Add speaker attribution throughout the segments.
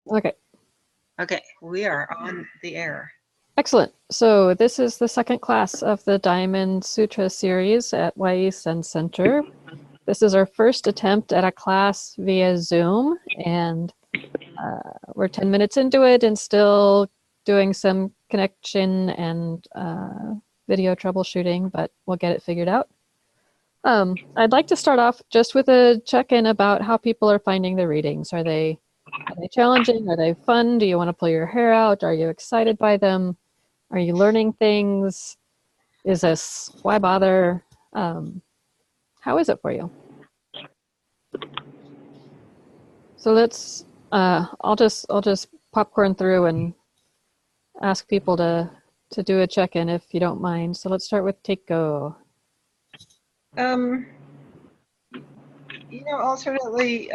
Speaker 1: Okay,
Speaker 2: Okay, we are on the air.
Speaker 1: excellent. So this is the second class of the Diamond Sutra series at Wy'East and Center. This is our first attempt at a class via Zoom, and we're 10 minutes into it and still doing some connection and video troubleshooting, but we'll get it figured out. I'd like to start off just with a check-in about how people are finding the readings. Are they challenging? Are they fun? Do you want to pull your hair out? Are you excited by them? Are you learning things? Is this why bother? How is it for you? So let's. I'll just popcorn through and ask people to do a check-in if you don't mind. So let's start with Teiko.
Speaker 2: Alternately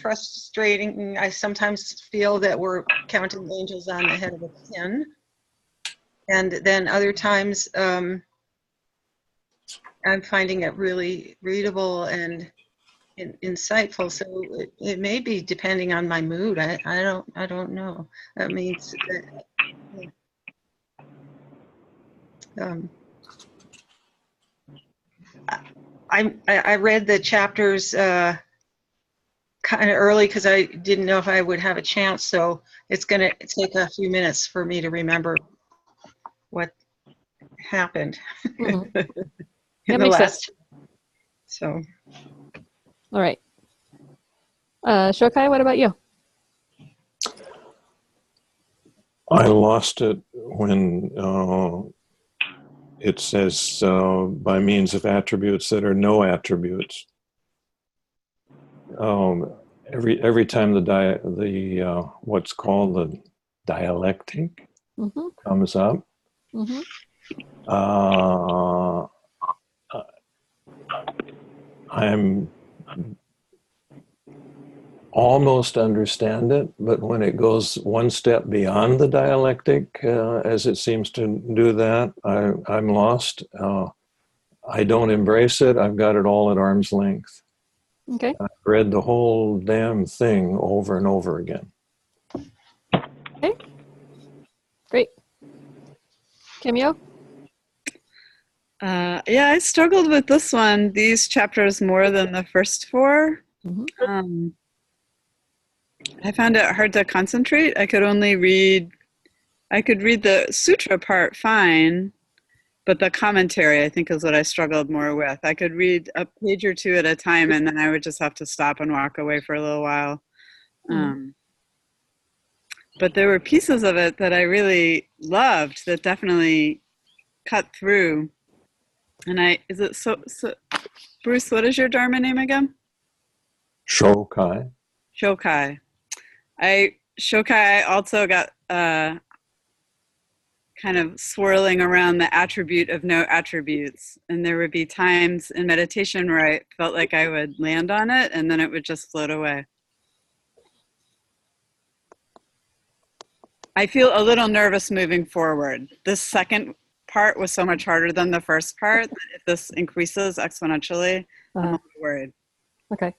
Speaker 2: frustrating. I sometimes feel that we're counting angels on the head of a pin. And then other times I'm finding it really readable and insightful. So it may be depending on my mood. I don't know. That means I read the chapters kind of early because I didn't know if I would have a chance. So it's going to take a few minutes for me to remember what happened
Speaker 1: Mm-hmm.
Speaker 2: in the last. So.
Speaker 1: All right. Shokai, what about you?
Speaker 3: I lost it when it says by means of attributes that are no attributes. Every time the what's called the dialectic
Speaker 1: Mm-hmm.
Speaker 3: comes up,
Speaker 1: Mm-hmm.
Speaker 3: I'm almost understand it, but when it goes one step beyond the dialectic, as it seems to do that, I'm lost. I don't embrace it. I've got it all at arm's length.
Speaker 1: Okay.
Speaker 3: I've read the whole damn thing over and over again.
Speaker 1: Okay. Great. Cameo?
Speaker 4: Yeah, I struggled with this one, these chapters, more than the first four.
Speaker 1: Mm-hmm.
Speaker 4: I found it hard to concentrate. I could read the sutra part fine, but the commentary, I think, is what I struggled more with. I could read a page or two at a time, and then I would just have to stop and walk away for a little while. But there were pieces of it that I really loved that definitely cut through. And Bruce, what is your Dharma name again?
Speaker 3: Shokai.
Speaker 4: Shokai. Shokai also got kind of swirling around the attribute of no attributes. And there would be times in meditation where I felt like I would land on it and then it would just float away. I feel a little nervous moving forward. This second part was so much harder than the first part that if this increases exponentially, I'm a little worried.
Speaker 1: Okay.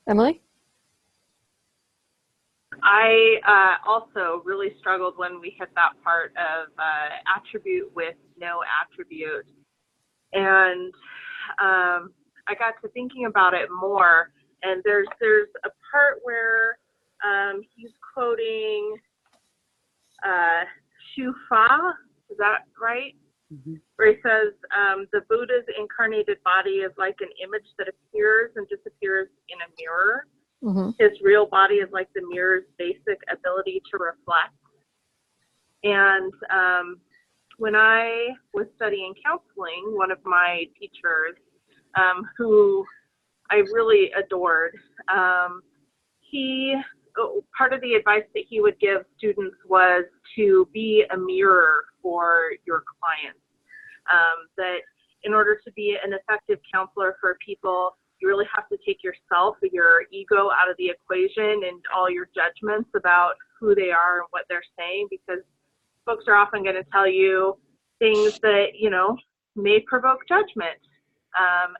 Speaker 1: Emily?
Speaker 5: I also really struggled when we hit that part of attribute with no attribute. And I got to thinking about it more. And there's a part where he's quoting Shufa, is that right? Mm-hmm. Where he says, the Buddha's incarnated body is like an image that appears and disappears in a mirror. Mm-hmm. His real body is like the mirror's basic ability to reflect. And when I was studying counseling, one of my teachers, who I really adored, part of the advice that he would give students was to be a mirror for your clients. That in order to be an effective counselor for people, you really have to take yourself, your ego out of the equation and all your judgments about who they are and what they're saying, because folks are often going to tell you things that, may provoke judgment.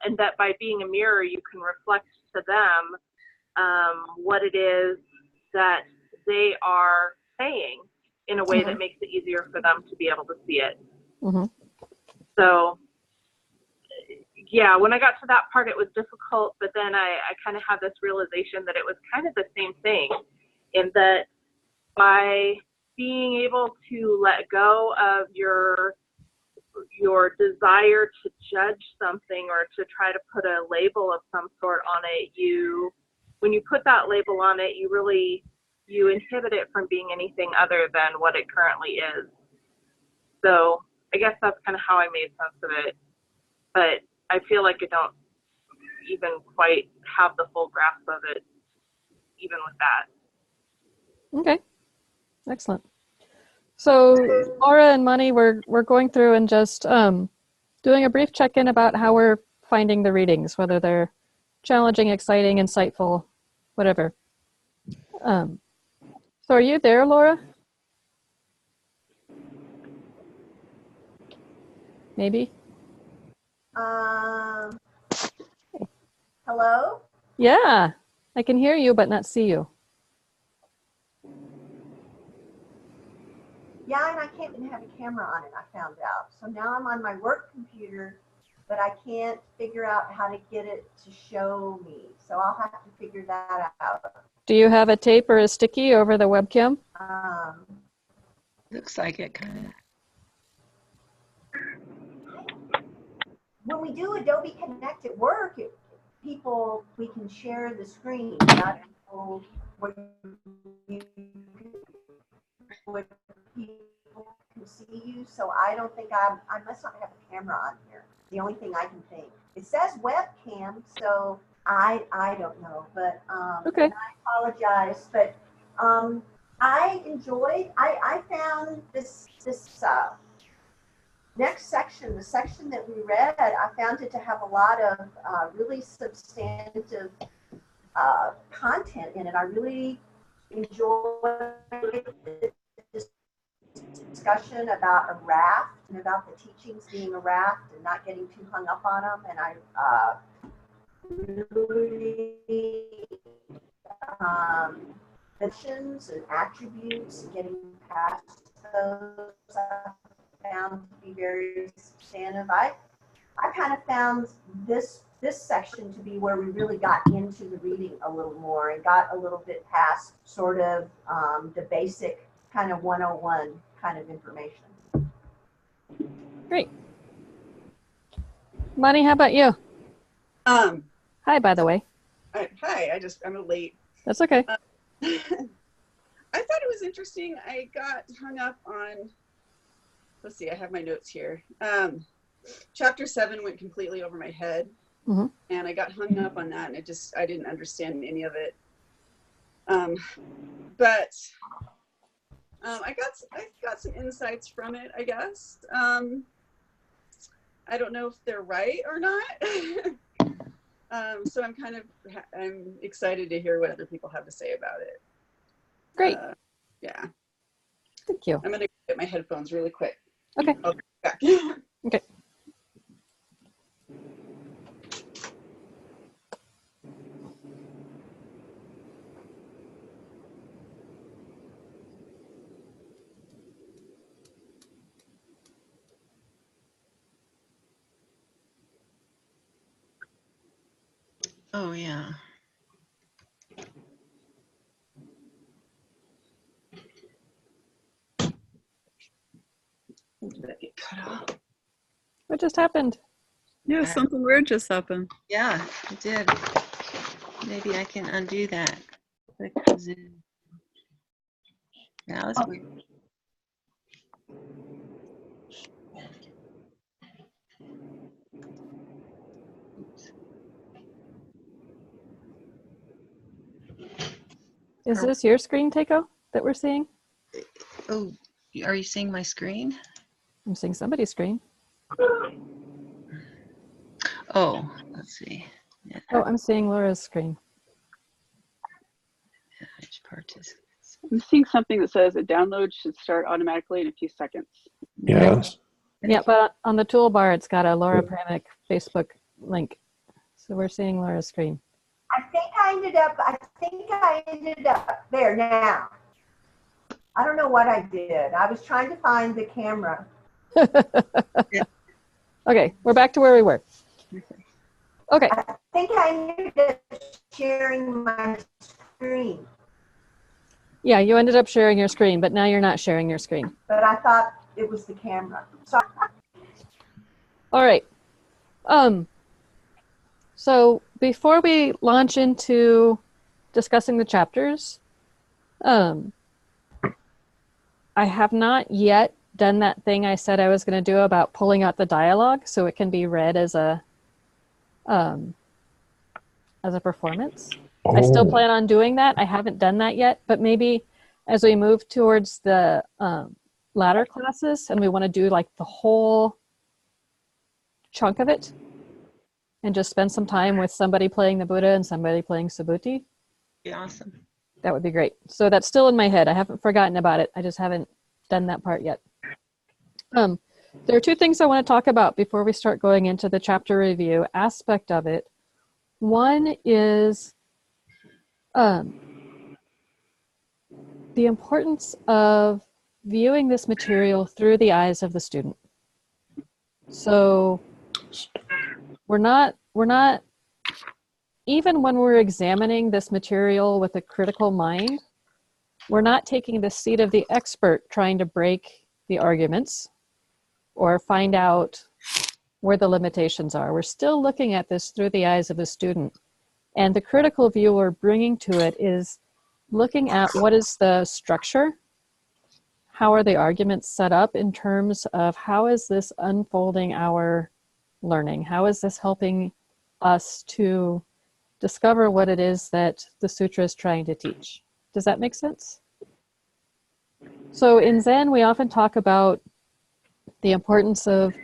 Speaker 5: And that by being a mirror, you can reflect to them what it is that they are saying in a way that makes it easier for them to be able to see it.
Speaker 1: Mm-hmm.
Speaker 5: So, yeah, when I got to that part, it was difficult, but then I kind of had this realization that it was kind of the same thing, in that by being able to let go of your desire to judge something or to try to put a label of some sort on it, when you put that label on it, you inhibit it from being anything other than what it currently is. So I guess that's kind of how I made sense of it. But I feel like I don't even quite have the full grasp of it, even with that.
Speaker 1: Okay, excellent. So Laura and Mani, we're going through and just doing a brief check-in about how we're finding the readings, whether they're challenging, exciting, insightful, whatever. So are you there, Laura? Maybe?
Speaker 6: Hello?
Speaker 1: Yeah, I can hear you but not see you.
Speaker 6: Yeah, and I can't even have a camera on it, I found out. So now I'm on my work computer, but I can't figure out how to get it to show me. So I'll have to figure that out.
Speaker 1: Do you have a tape or a sticky over the webcam?
Speaker 2: Looks like it kind of.
Speaker 6: When we do Adobe Connect at work, we can share the screen. Not people, people can see you. So I don't think I must not have a camera on here. The only thing I can think. It says webcam, so I don't know, but
Speaker 1: Okay.
Speaker 6: I apologize, but I enjoyed. I found this next section, the section that we read, I found it to have a lot of really substantive content in it. I really enjoyed this discussion about a raft and about the teachings being a raft and not getting too hung up on them. And I really missions and attributes and getting past those I found to be very substantive. I kind of found this section to be where we really got into the reading a little more and got a little bit past sort of the basic kind of 101 kind of information.
Speaker 1: Great. Mani, how about you? Hi, by the way.
Speaker 4: Hi, I'm late.
Speaker 1: That's okay.
Speaker 4: I thought it was interesting. I got hung up on, let's see, I have my notes here. Chapter 7 went completely over my head, and I got hung up on that, and I didn't understand any of it. But I got some insights from it, I guess. I don't know if they're right or not. So I'm excited to hear what other people have to say about it.
Speaker 1: Great.
Speaker 4: Yeah.
Speaker 1: Thank you.
Speaker 4: I'm going to get my headphones really quick.
Speaker 1: Okay.
Speaker 4: I'll be back.
Speaker 1: Okay.
Speaker 2: Oh, yeah. Did that get cut off?
Speaker 1: What just happened?
Speaker 4: Yeah, something weird just happened.
Speaker 2: Yeah, it did. Maybe I can undo that. Because that was weird.
Speaker 1: Is this your screen, Takeo, that we're seeing?
Speaker 2: Oh, are you seeing my screen?
Speaker 1: I'm seeing somebody's screen.
Speaker 2: Oh, let's see. Yeah,
Speaker 1: Oh, I'm seeing Laura's screen.
Speaker 2: which participants?
Speaker 7: I'm seeing something that says a download should start automatically in a few seconds.
Speaker 3: Yes.
Speaker 1: Yeah, but on the toolbar, it's got a Laura Pramick Facebook link. So we're seeing Laura's screen.
Speaker 6: I think I ended up there now. I don't know what I did. I was trying to find the camera.
Speaker 1: Okay, we're back to where we were. Okay.
Speaker 6: I think I ended up sharing my screen.
Speaker 1: Yeah, you ended up sharing your screen, but now you're not sharing your screen.
Speaker 6: But I thought it was the camera. So
Speaker 1: All right. So before we launch into discussing the chapters, I have not yet done that thing I said I was going to do about pulling out the dialogue so it can be read as a performance. I still plan on doing that. I haven't done that yet, but maybe as we move towards the latter classes and we want to do like the whole chunk of it and just spend some time with somebody playing the Buddha and somebody playing Subhuti.
Speaker 2: Be awesome.
Speaker 1: That would be great. So that's still in my head. I haven't forgotten about it. I just haven't done that part yet. There are two things I want to talk about before we start going into the chapter review aspect of it. One is the importance of viewing this material through the eyes of the student. So we're not, even when we're examining this material with a critical mind, we're not taking the seat of the expert trying to break the arguments or find out where the limitations are. We're still looking at this through the eyes of a student. And the critical view we're bringing to it is looking at what is the structure, how are the arguments set up in terms of how is this unfolding our learning? How is this helping us to discover what it is that the sutra is trying to teach? Does that make sense? So in Zen, we often talk about the importance of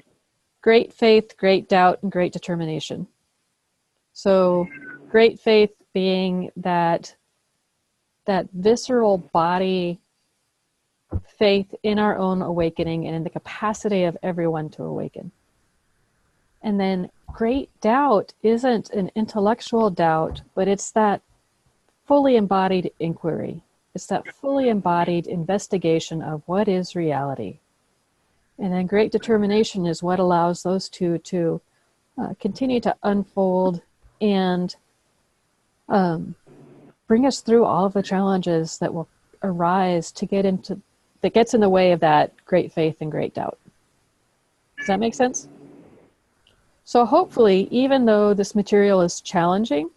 Speaker 1: great faith, great doubt, and great determination. So great faith being that visceral body faith in our own awakening and in the capacity of everyone to awaken. And then great doubt isn't an intellectual doubt, but it's that fully embodied inquiry. It's that fully embodied investigation of what is reality. And then great determination is what allows those two to continue to unfold and bring us through all of the challenges that will arise to get into, that gets in the way of that great faith and great doubt. Does that make sense? So hopefully, even though this material is challenging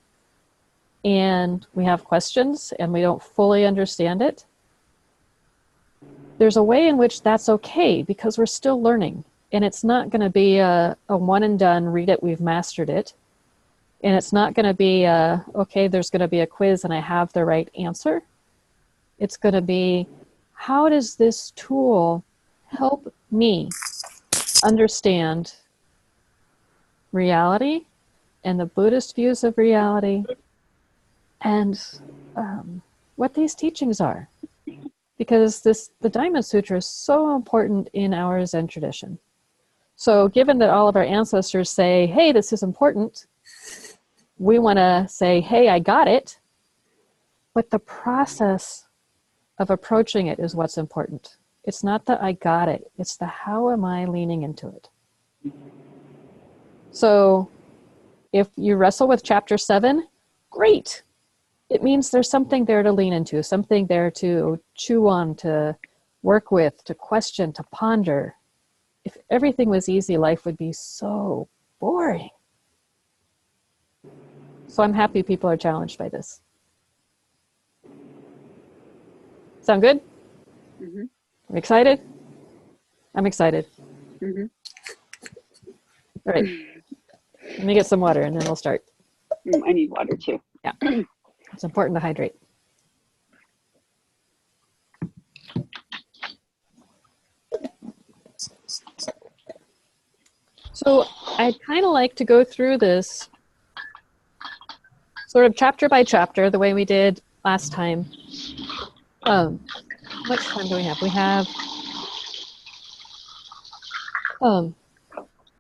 Speaker 1: and we have questions and we don't fully understand it, there's a way in which that's okay because we're still learning. And it's not going to be a one and done, read it, we've mastered it. And it's not going to be, okay, there's going to be a quiz and I have the right answer. It's going to be, how does this tool help me understand reality and the Buddhist views of reality and what these teachings are? Because the Diamond Sutra is so important in our Zen tradition. So given that all of our ancestors say, hey, this is important, we want to say, hey, I got it. But the process of approaching it is what's important. It's not that I got it. It's the how am I leaning into it. So if you wrestle with chapter 7, great. It means there's something there to lean into, something there to chew on, to work with, to question, to ponder. If everything was easy, life would be so boring. So I'm happy people are challenged by this. Sound good?
Speaker 7: Mm-hmm.
Speaker 1: I'm excited? I'm excited.
Speaker 7: Mm-hmm.
Speaker 1: All right. Let me get some water and then we'll start.
Speaker 7: I need water too.
Speaker 1: Yeah. It's important to hydrate. So I'd kind of like to go through this sort of chapter by chapter, the way we did last time. How much time do we have?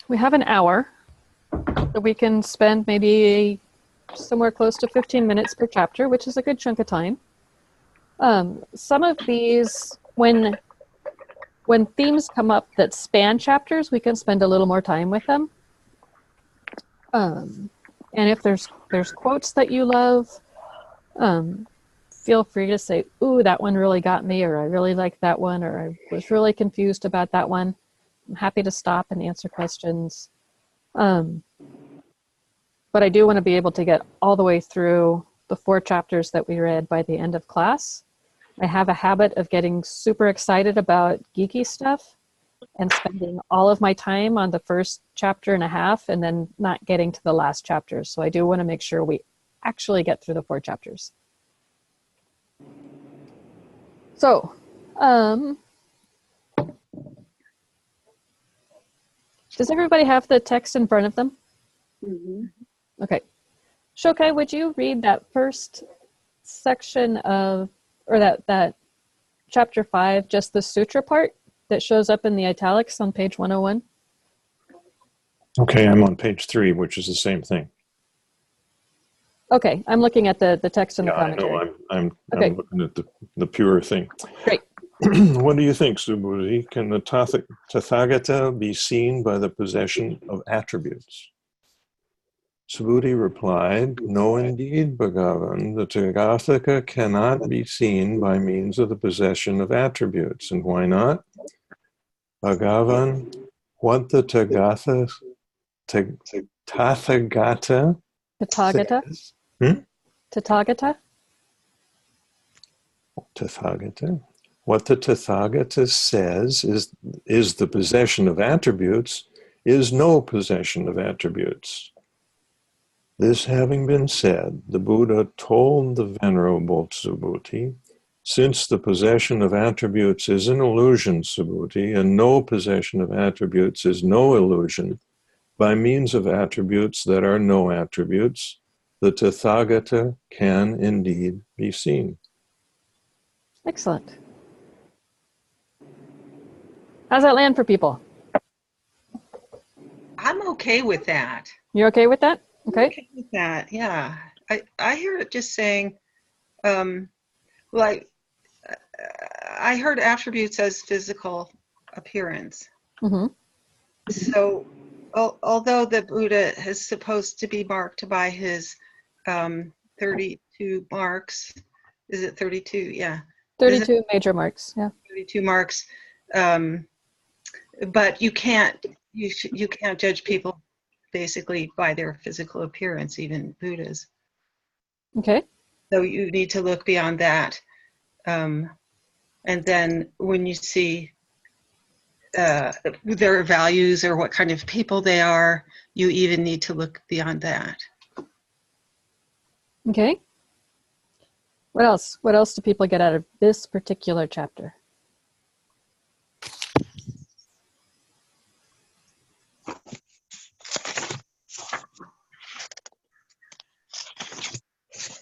Speaker 1: We have an hour that we can spend maybe somewhere close to 15 minutes per chapter, which is a good chunk of time. Some of these, when themes come up that span chapters, we can spend a little more time with them. And if there's quotes that you love, feel free to say, ooh, that one really got me, or I really liked that one, or I was really confused about that one. I'm happy to stop and answer questions. But I do want to be able to get all the way through the 4 chapters that we read by the end of class. I have a habit of getting super excited about geeky stuff and spending all of my time on the first chapter and a half and then not getting to the last chapter. So I do want to make sure we actually get through the 4 chapters. So, does everybody have the text in front of them?
Speaker 7: Mm-hmm.
Speaker 1: Okay. Shokai, would you read that first section of, or that chapter 5, just the sutra part that shows up in the italics on page 101?
Speaker 3: Okay, I'm on page 3, which is the same thing.
Speaker 1: Okay, I'm looking at the text and the
Speaker 3: Yeah, I
Speaker 1: commentary.
Speaker 3: know. I'm
Speaker 1: Okay.
Speaker 3: looking at the pure thing.
Speaker 1: Great.
Speaker 3: What do you think, Subhuti? Can the Tathagata be seen by the possession of attributes? Subhuti replied, no, indeed, Bhagavan. The Tathagata cannot be seen by means of the possession of attributes. And why not? Bhagavan, what the Tathagata
Speaker 1: Tathagata?
Speaker 3: says,
Speaker 1: Tathagata?
Speaker 3: Tathagata. What the Tathagata says is the possession of attributes is no possession of attributes. This having been said, the Buddha told the Venerable Subhuti, since the possession of attributes is an illusion, Subhuti, and no possession of attributes is no illusion, by means of attributes that are no attributes, the Tathagata can indeed be seen.
Speaker 1: Excellent. How's that land for people?
Speaker 2: I'm okay with that.
Speaker 1: You're okay with that?
Speaker 2: I'm
Speaker 1: Okay.
Speaker 2: okay with that, yeah. I hear it just saying, I heard attributes as physical appearance.
Speaker 1: Mm-hmm.
Speaker 2: So, although the Buddha is supposed to be marked by his 32 marks, is it 32? Yeah.
Speaker 1: 32 major marks, yeah.
Speaker 2: 32 marks, but you can't judge people basically by their physical appearance, even Buddhas.
Speaker 1: Okay.
Speaker 2: So you need to look beyond that. And then when you see their values or what kind of people they are, you even need to look beyond that.
Speaker 1: Okay. What else? What else do people get out of this particular chapter?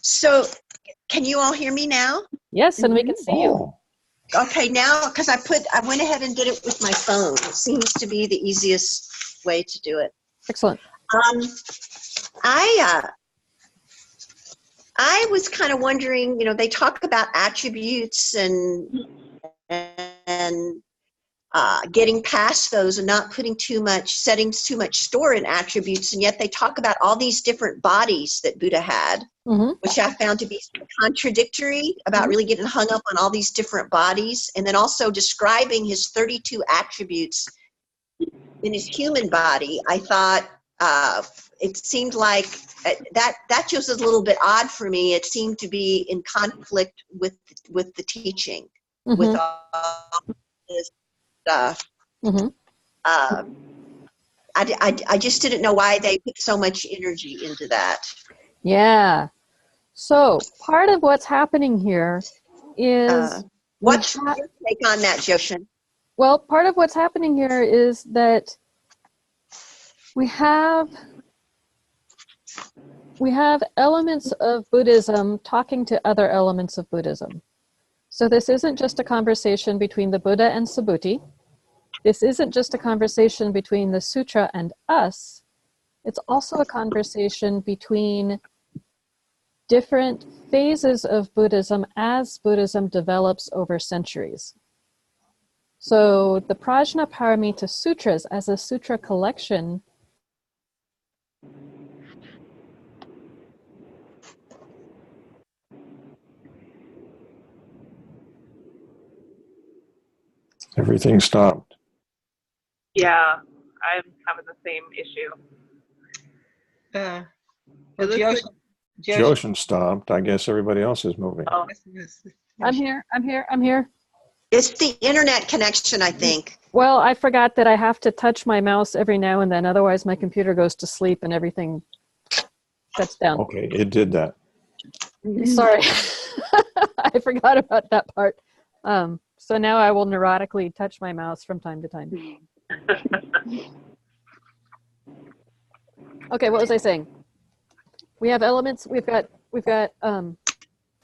Speaker 6: So, can you all hear me now?
Speaker 1: Yes, and we can see you.
Speaker 3: Oh,
Speaker 6: Okay, now, because I went ahead and did it with my phone. It seems to be the easiest way to do it.
Speaker 1: Excellent.
Speaker 6: I was kind of wondering, they talk about attributes and getting past those and not setting too much store in attributes, and yet they talk about all these different bodies that Buddha had, which I found to be contradictory about really getting hung up on all these different bodies, and then also describing his 32 attributes in his human body. I thought it seemed like that just was a little bit odd for me. It seemed to be in conflict with the teaching, with all this stuff. I just didn't know why they put so much energy into that.
Speaker 1: Yeah. So part of what's happening here is
Speaker 6: what's your take on that, Joshin?
Speaker 1: Well, part of what's happening here is that we have elements of Buddhism talking to other elements of Buddhism. So this isn't just a conversation between the Buddha and Subhuti. This isn't just a conversation between the sutra and us. It's also a conversation between different phases of Buddhism as Buddhism develops over centuries. So the Prajnaparamita Sutras as a sutra collection
Speaker 3: Everything stopped.
Speaker 5: Yeah, I'm having the same issue.
Speaker 2: Well,
Speaker 4: It looks
Speaker 3: Joshin stopped. I guess everybody else is moving.
Speaker 5: Oh,
Speaker 1: I'm here.
Speaker 6: It's the internet connection, I think.
Speaker 1: Well, I forgot that I have to touch my mouse every now and then, otherwise my computer goes to sleep and everything shuts down.
Speaker 3: Okay, it did that.
Speaker 1: Sorry. I forgot about that part. So now I will neurotically touch my mouse from time to time. Okay, what was I saying? We have elements, we've got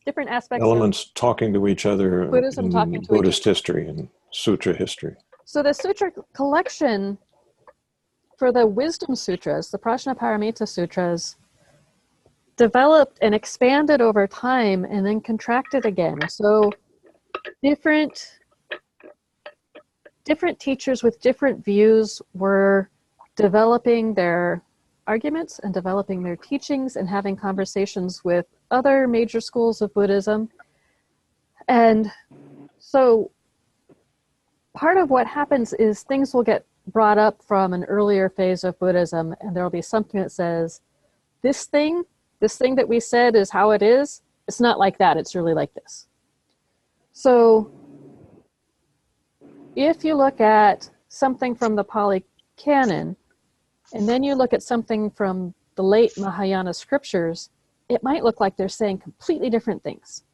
Speaker 1: different aspects
Speaker 3: Elements talking to each other
Speaker 1: Buddhism
Speaker 3: in
Speaker 1: talking to each
Speaker 3: Buddhist history and Sutra history.
Speaker 1: So the Sutra collection for the Wisdom Sutras, the Prajnaparamita Sutras, developed and expanded over time and then contracted again. So different teachers with different views were developing their arguments and developing their teachings and having conversations with other major schools of Buddhism. And so part of what happens is things will get brought up from an earlier phase of Buddhism, and there will be something that says, this thing that we said is how it is, it's not like that, it's really like this. So if you look at something from the Pali Canon, and then you look at something from the late Mahayana scriptures, it might look like they're saying completely different things.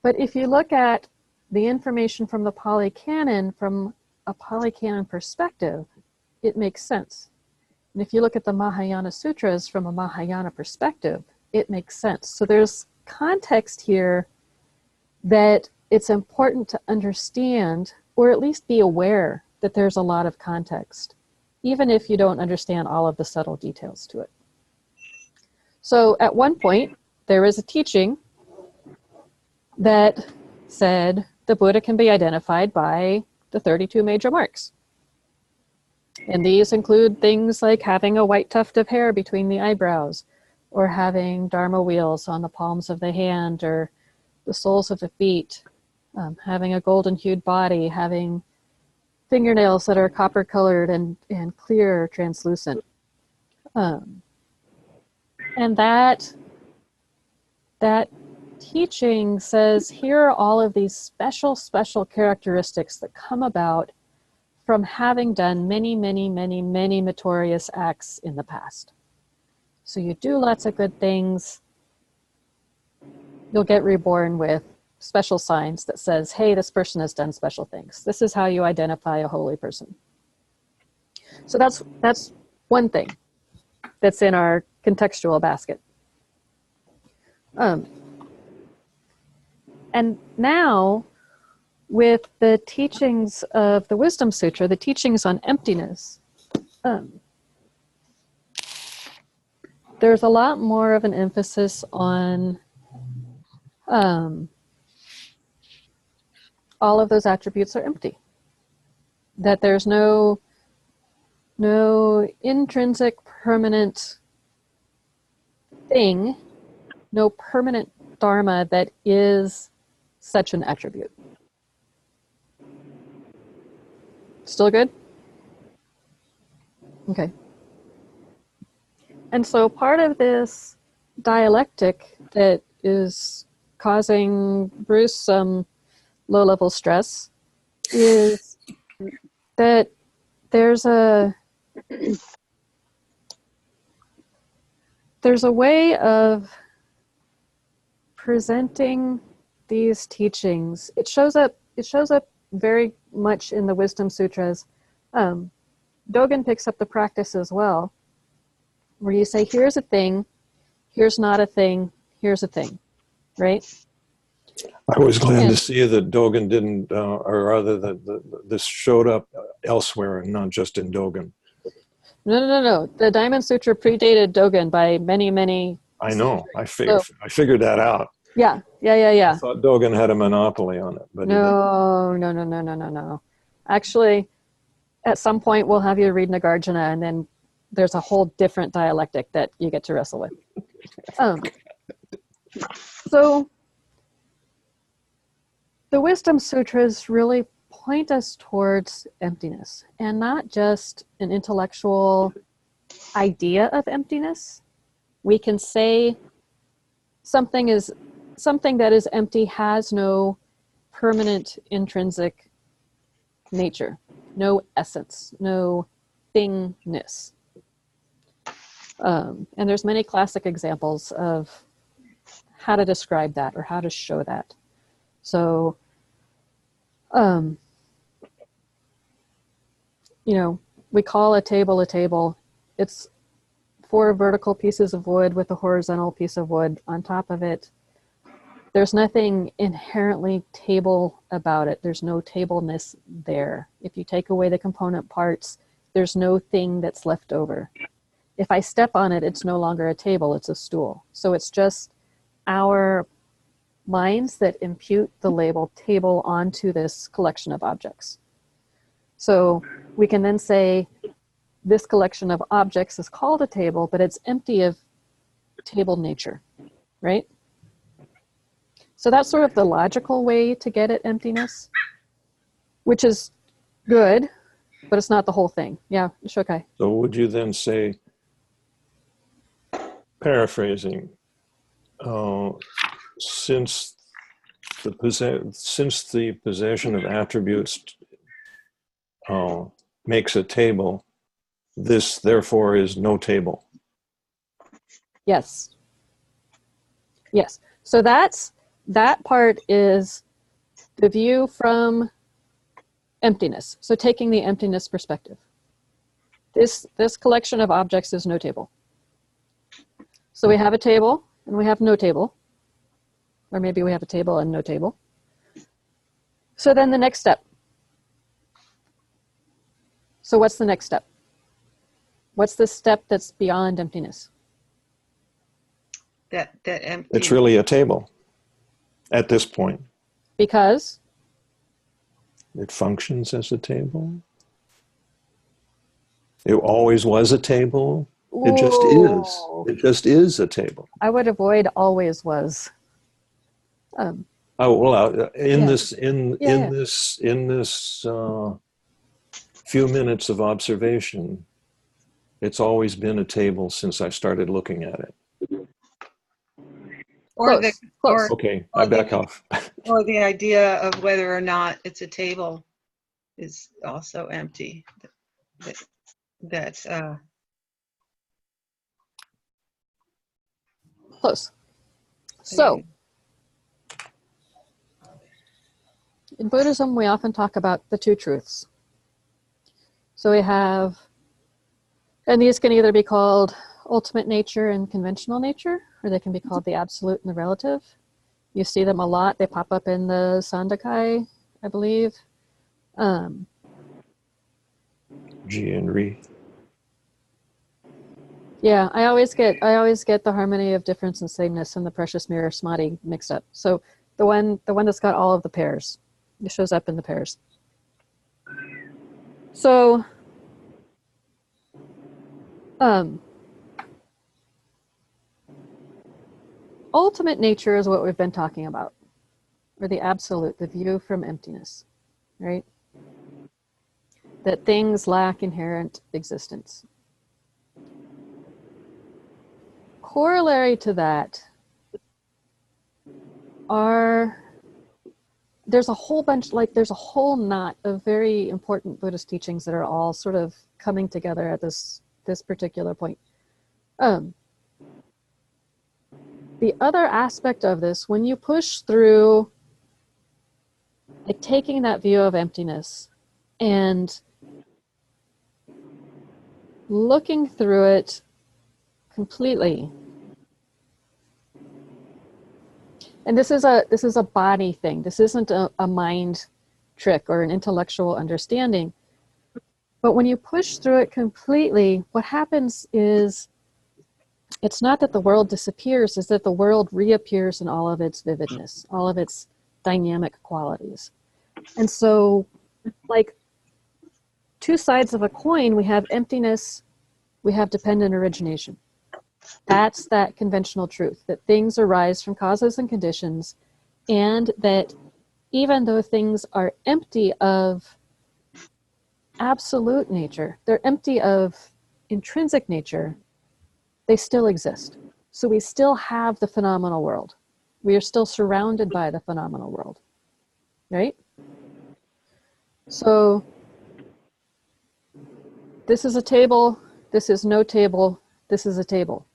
Speaker 1: But if you look at the information from the Pali Canon from a Pali Canon perspective, it makes sense. And if you look at the Mahayana Sutras from a Mahayana perspective, it makes sense. So there's context here that it's important to understand, or at least be aware that there's a lot of context, even if you don't understand all of the subtle details to it. So at one point, there was a teaching that said the Buddha can be identified by the 32 major marks. And these include things like having a white tuft of hair between the eyebrows, or having dharma wheels on the palms of the hand or the soles of the feet, having a golden hued body, having fingernails that are copper colored and clear or translucent. And that teaching says, here are all of these special characteristics that come about from having done many meritorious acts in the past. So you do lots of good things, you'll get reborn with special signs that says, hey, this person has done special things. This is how you identify a holy person. So that's one thing that's in our contextual basket. And now, with the teachings of the Wisdom Sutra, the teachings on emptiness, there's a lot more of an emphasis on all of those attributes are empty. That there's no intrinsic permanent thing, no permanent dharma that is such an attribute. Still good? Okay. And so part of this dialectic that is causing Bruce some low-level stress is that there's a way of presenting these teachings. It shows up very much in the Wisdom Sutras. Dogen picks up the practice as well, where you say, here's a thing, here's not a thing, here's a thing, right?
Speaker 3: I was glad to see that Dogen didn't, or rather that this showed up elsewhere and not just in Dogen.
Speaker 1: No. The Diamond Sutra predated Dogen by many
Speaker 3: I know. I
Speaker 1: So-
Speaker 3: figured that out.
Speaker 1: Yeah.
Speaker 3: I thought Dogen had a monopoly on it, but he didn't.
Speaker 1: No. Actually, at some point we'll have you read Nagarjuna, and then there's a whole different dialectic that you get to wrestle with. So the Wisdom Sutras really point us towards emptiness, and not just an intellectual idea of emptiness. We can say something that is empty has no permanent intrinsic nature, no essence, no thingness. And there's many classic examples of how to describe that or how to show that. So, we call a table. It's 4 vertical pieces of wood with a horizontal piece of wood on top of it. There's nothing inherently table about it. There's no tableness there. If you take away the component parts, there's no thing that's left over. If I step on it, it's no longer a table, it's a stool. So it's just our minds that impute the label table onto this collection of objects. So we can then say this collection of objects is called a table, but it's empty of table nature, right? So that's sort of the logical way to get at emptiness, which is good, but it's not the whole thing. Yeah, Shokai.
Speaker 3: So would you then say, paraphrasing, since the possession of attributes makes a table, this therefore is no table?
Speaker 1: Yes. So that part is the view from emptiness. So taking the emptiness perspective. This collection of objects is no table. So we have a table and we have no table. Or maybe we have a table and no table. So then the next step. So what's the next step? What's the step that's beyond emptiness?
Speaker 2: That empty.
Speaker 3: It's really a table at this point.
Speaker 1: Because?
Speaker 3: It functions as a table. It always was a table. It just is. It just is a table.
Speaker 1: I would avoid always was.
Speaker 3: This few minutes of observation, it's always been a table since I started looking at it.
Speaker 1: Close.
Speaker 3: Okay, I back off.
Speaker 2: Or the idea of whether or not it's a table is also empty. That's
Speaker 1: Close. So, in Buddhism, we often talk about the 2 truths. So we have, and these can either be called ultimate nature and conventional nature, or they can be called the absolute and the relative. You see them a lot. They pop up in the Sandakai, I believe.
Speaker 3: G and Ri.
Speaker 1: Yeah, I always get the harmony of difference and sameness and the precious mirror samadhi mixed up. So the one that's got all of the pairs, it shows up in the pairs. So, ultimate nature is what we've been talking about, or the absolute, the view from emptiness, right? That things lack inherent existence. Corollary to that there's a whole knot of very important Buddhist teachings that are all sort of coming together at this particular point. The other aspect of this, when you push through, like taking that view of emptiness and looking through it completely. And this is a body thing. This isn't a mind trick or an intellectual understanding. But when you push through it completely, what happens is It's not that the world disappears, it's that the world reappears in all of its vividness, all of its dynamic qualities. And so, like two sides of a coin, we have emptiness, we have dependent origination. That's that conventional truth, that things arise from causes and conditions, and that even though things are empty of absolute nature, they're empty of intrinsic nature, they still exist. So we still have the phenomenal world. We are still surrounded by the phenomenal world, right? So this is a table, this is no table, this is a table.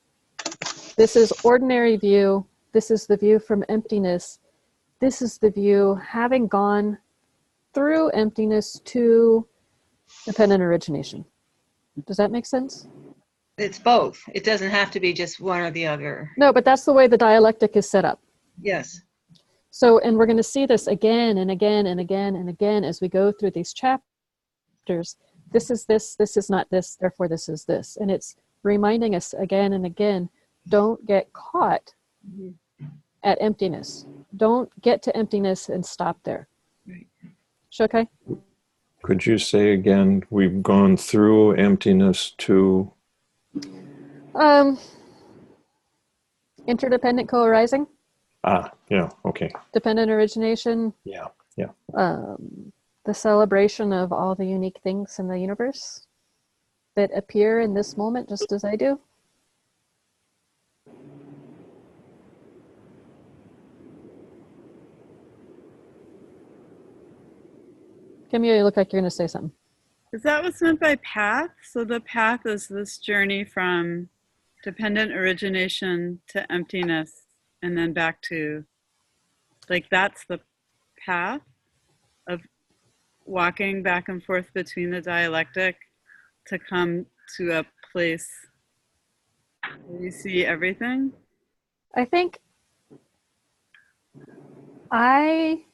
Speaker 1: This is ordinary view, this is the view from emptiness, this is the view having gone through emptiness to dependent origination. Does that make sense?
Speaker 2: It's both. It doesn't have to be just one or the other.
Speaker 1: No, but that's the way the dialectic is set up.
Speaker 2: Yes.
Speaker 1: So, and we're going to see this again and again and again and again as we go through these chapters. This is not this, therefore this is this. And it's reminding us again and again, don't get caught at emptiness. Don't get to emptiness and stop there.
Speaker 2: Right.
Speaker 1: Okay?
Speaker 3: Could you say again, we've gone through emptiness to?
Speaker 1: Interdependent co-arising.
Speaker 3: Yeah, okay.
Speaker 1: Dependent origination.
Speaker 3: Yeah.
Speaker 1: The celebration of all the unique things in the universe that appear in this moment just as I do. Camille, you look like you're going to say something.
Speaker 4: Is that what's meant by path? So the path is this journey from dependent origination to emptiness and then back to, like, that's the path of walking back and forth between the dialectic to come to a place where you see everything?
Speaker 1: I think I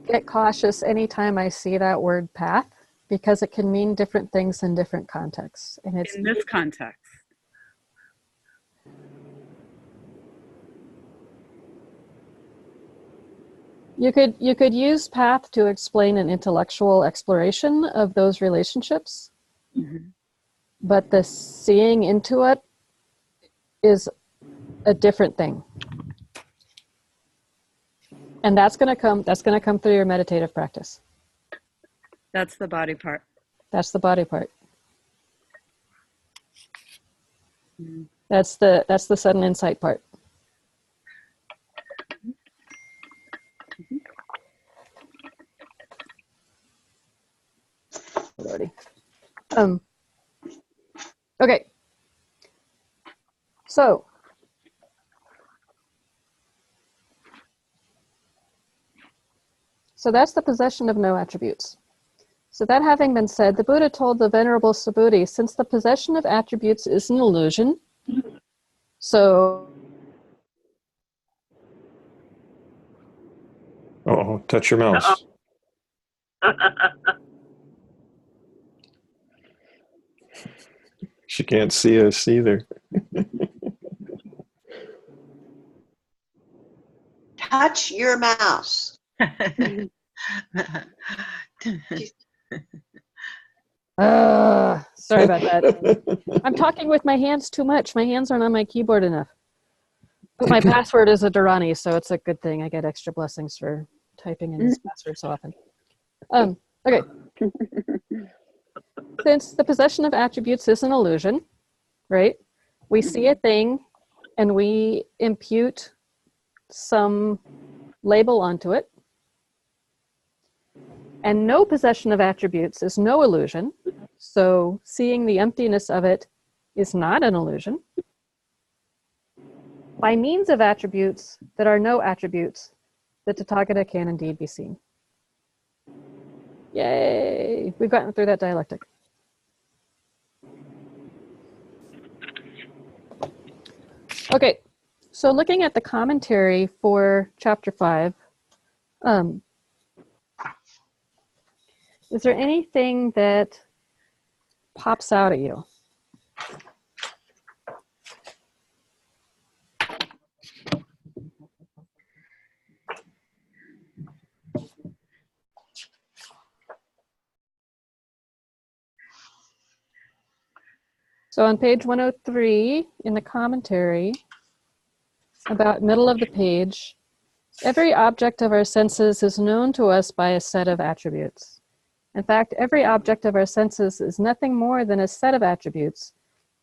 Speaker 1: get cautious anytime I see that word path because it can mean different things in different contexts. And it's
Speaker 4: In this context.
Speaker 1: you could use path to explain an intellectual exploration of those relationships, but the seeing into it is a different thing. And that's going to come through your meditative practice.
Speaker 4: That's the body part.
Speaker 1: That's the body part. That's the sudden insight part. Lordy. Okay. So that's the possession of no attributes. So that having been said, the Buddha told the Venerable Subhuti, since the possession of attributes is an illusion, so...
Speaker 3: Uh-oh, touch your mouse. She can't see us either.
Speaker 6: Touch your mouse.
Speaker 1: Sorry about that. I'm talking with my hands too much. My hands aren't on my keyboard enough. But my password is a Durrani, so it's a good thing. I get extra blessings for typing in this password so often. Okay. Since the possession of attributes is an illusion, right? We see a thing and we impute some label onto it. And no possession of attributes is no illusion. So seeing the emptiness of it is not an illusion. By means of attributes that are no attributes, the Tathagata can indeed be seen. Yay! We've gotten through that dialectic. Okay, so looking at the commentary for chapter 5, is there anything that pops out at you? So on page 103 in the commentary, about middle of the page, every object of our senses is known to us by a set of attributes. In fact, every object of our senses is nothing more than a set of attributes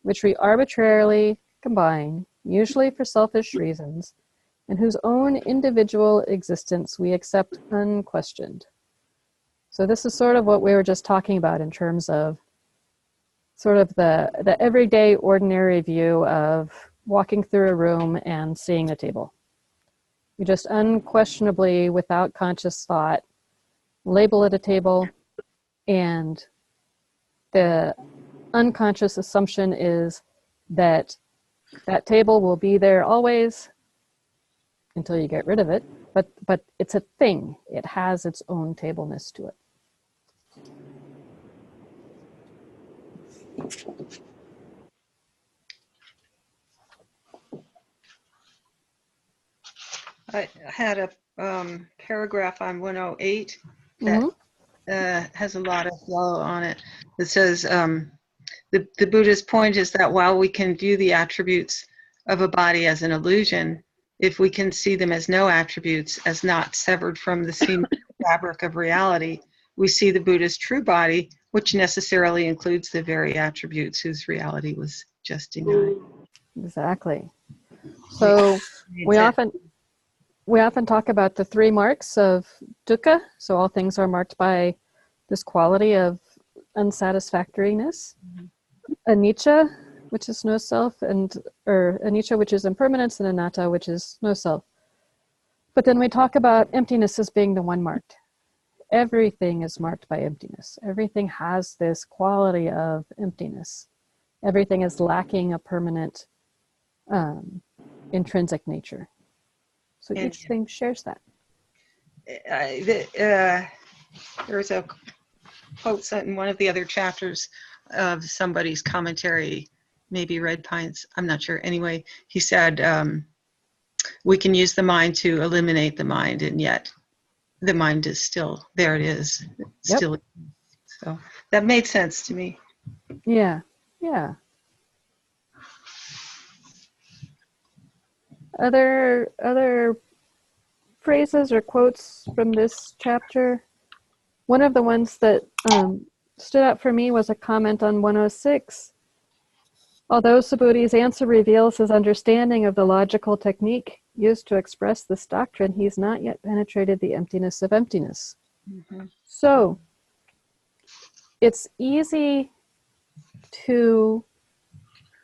Speaker 1: which we arbitrarily combine, usually for selfish reasons, and whose own individual existence we accept unquestioned. So this is sort of what we were just talking about in terms of sort of the everyday ordinary view of walking through a room and seeing a table. You just unquestionably, without conscious thought, label it a table, and the unconscious assumption is that that table will be there always until you get rid of it, but it's a thing. It has its own tableness to it.
Speaker 2: I had a paragraph on 108 that has a lot of flow on it. It says, the Buddha's point is that while we can view the attributes of a body as an illusion, if we can see them as no attributes, as not severed from the seamless fabric of reality, we see the Buddha's true body, which necessarily includes the very attributes whose reality was just denied.
Speaker 1: Exactly. So we often talk about the 3 marks of dukkha. So all things are marked by this quality of unsatisfactoriness. Anicca, which is no self, or anicca, which is impermanence, and anatta, which is no self. But then we talk about emptiness as being the one marked. Everything is marked by emptiness. Everything has this quality of emptiness. Everything is lacking a permanent intrinsic nature. So each thing shares that.
Speaker 2: There's a quote in one of the other chapters of somebody's commentary, maybe Red Pines, I'm not sure. Anyway, he said, we can use the mind to eliminate the mind, and yet the mind is still, there it is. Still. So that made sense to me.
Speaker 1: Yeah, yeah. Other phrases or quotes from this chapter? One of the ones that stood out for me was a comment on 106. Although Subhuti's answer reveals his understanding of the logical technique used to express this doctrine, he's not yet penetrated the emptiness of emptiness. Mm-hmm. So it's easy to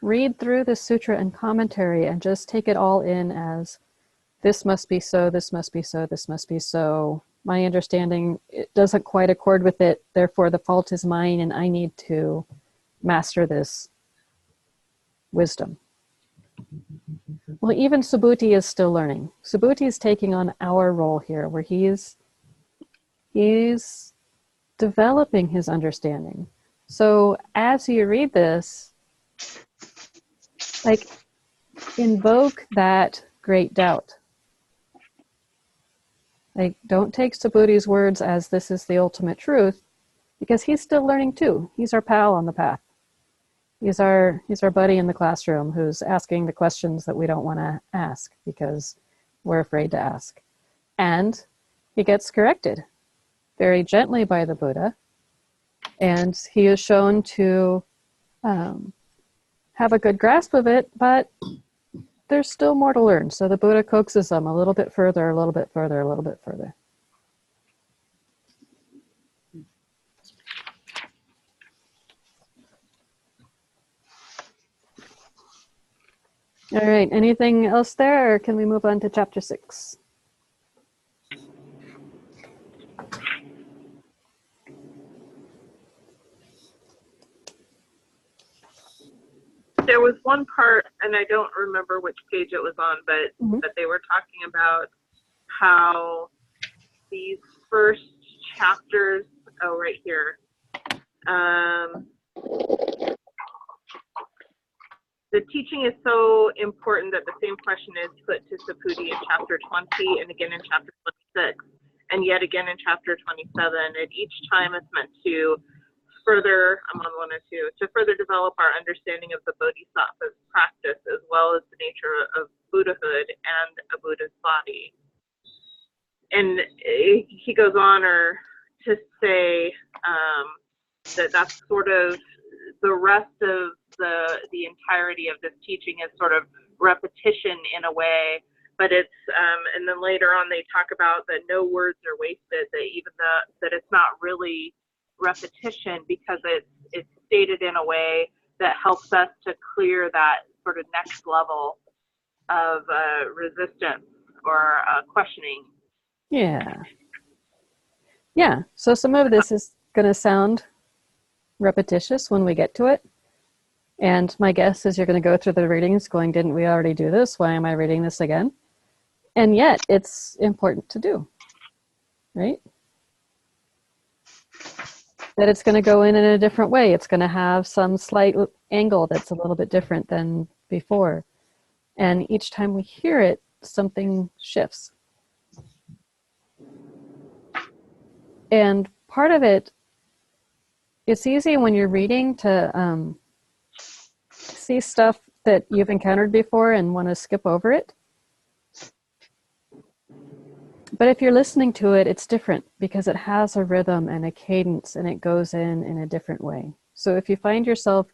Speaker 1: read through the sutra and commentary and just take it all in as this must be so, this must be so, this must be so. My understanding, it doesn't quite accord with it, therefore the fault is mine and I need to master this wisdom. Well, even Subhuti is still learning. Subhuti is taking on our role here, where he's developing his understanding. So as you read this, like, invoke that great doubt. Like, don't take Subhuti's words as this is the ultimate truth, because he's still learning too. He's our pal on the path. He's our buddy in the classroom who's asking the questions that we don't want to ask because we're afraid to ask. And he gets corrected very gently by the Buddha. And he is shown to have a good grasp of it, but there's still more to learn. So the Buddha coaxes him a little bit further, a little bit further, a little bit further. All right, anything else there, or can we move on to chapter 6?
Speaker 5: There was one part, and I don't remember which page it was on, but they were talking about how these first chapters, right here, the teaching is so important that the same question is put to Subhuti in chapter 20 and again in chapter 26 and yet again in chapter 27. And each time it's meant to further, I'm on 102, to further develop our understanding of the Bodhisattva's practice as well as the nature of Buddhahood and a Buddha's body. And he goes on to say that that's sort of the rest of the entirety of this teaching is sort of repetition in a way, but it's and then later on they talk about that no words are wasted, that it's not really repetition because it's stated in a way that helps us to clear that sort of next level of resistance or questioning.
Speaker 1: Yeah. Yeah. So some of this is going to sound repetitious when we get to it. And my guess is you're going to go through the readings going, didn't we already do this? Why am I reading this again? And yet it's important to do, right? That it's going to go in a different way. It's going to have some slight angle that's a little bit different than before. And each time we hear it, something shifts. And part of it, it's easy when you're reading to see stuff that you've encountered before and want to skip over it. But if you're listening to it, it's different because it has a rhythm and a cadence and it goes in a different way. So if you find yourself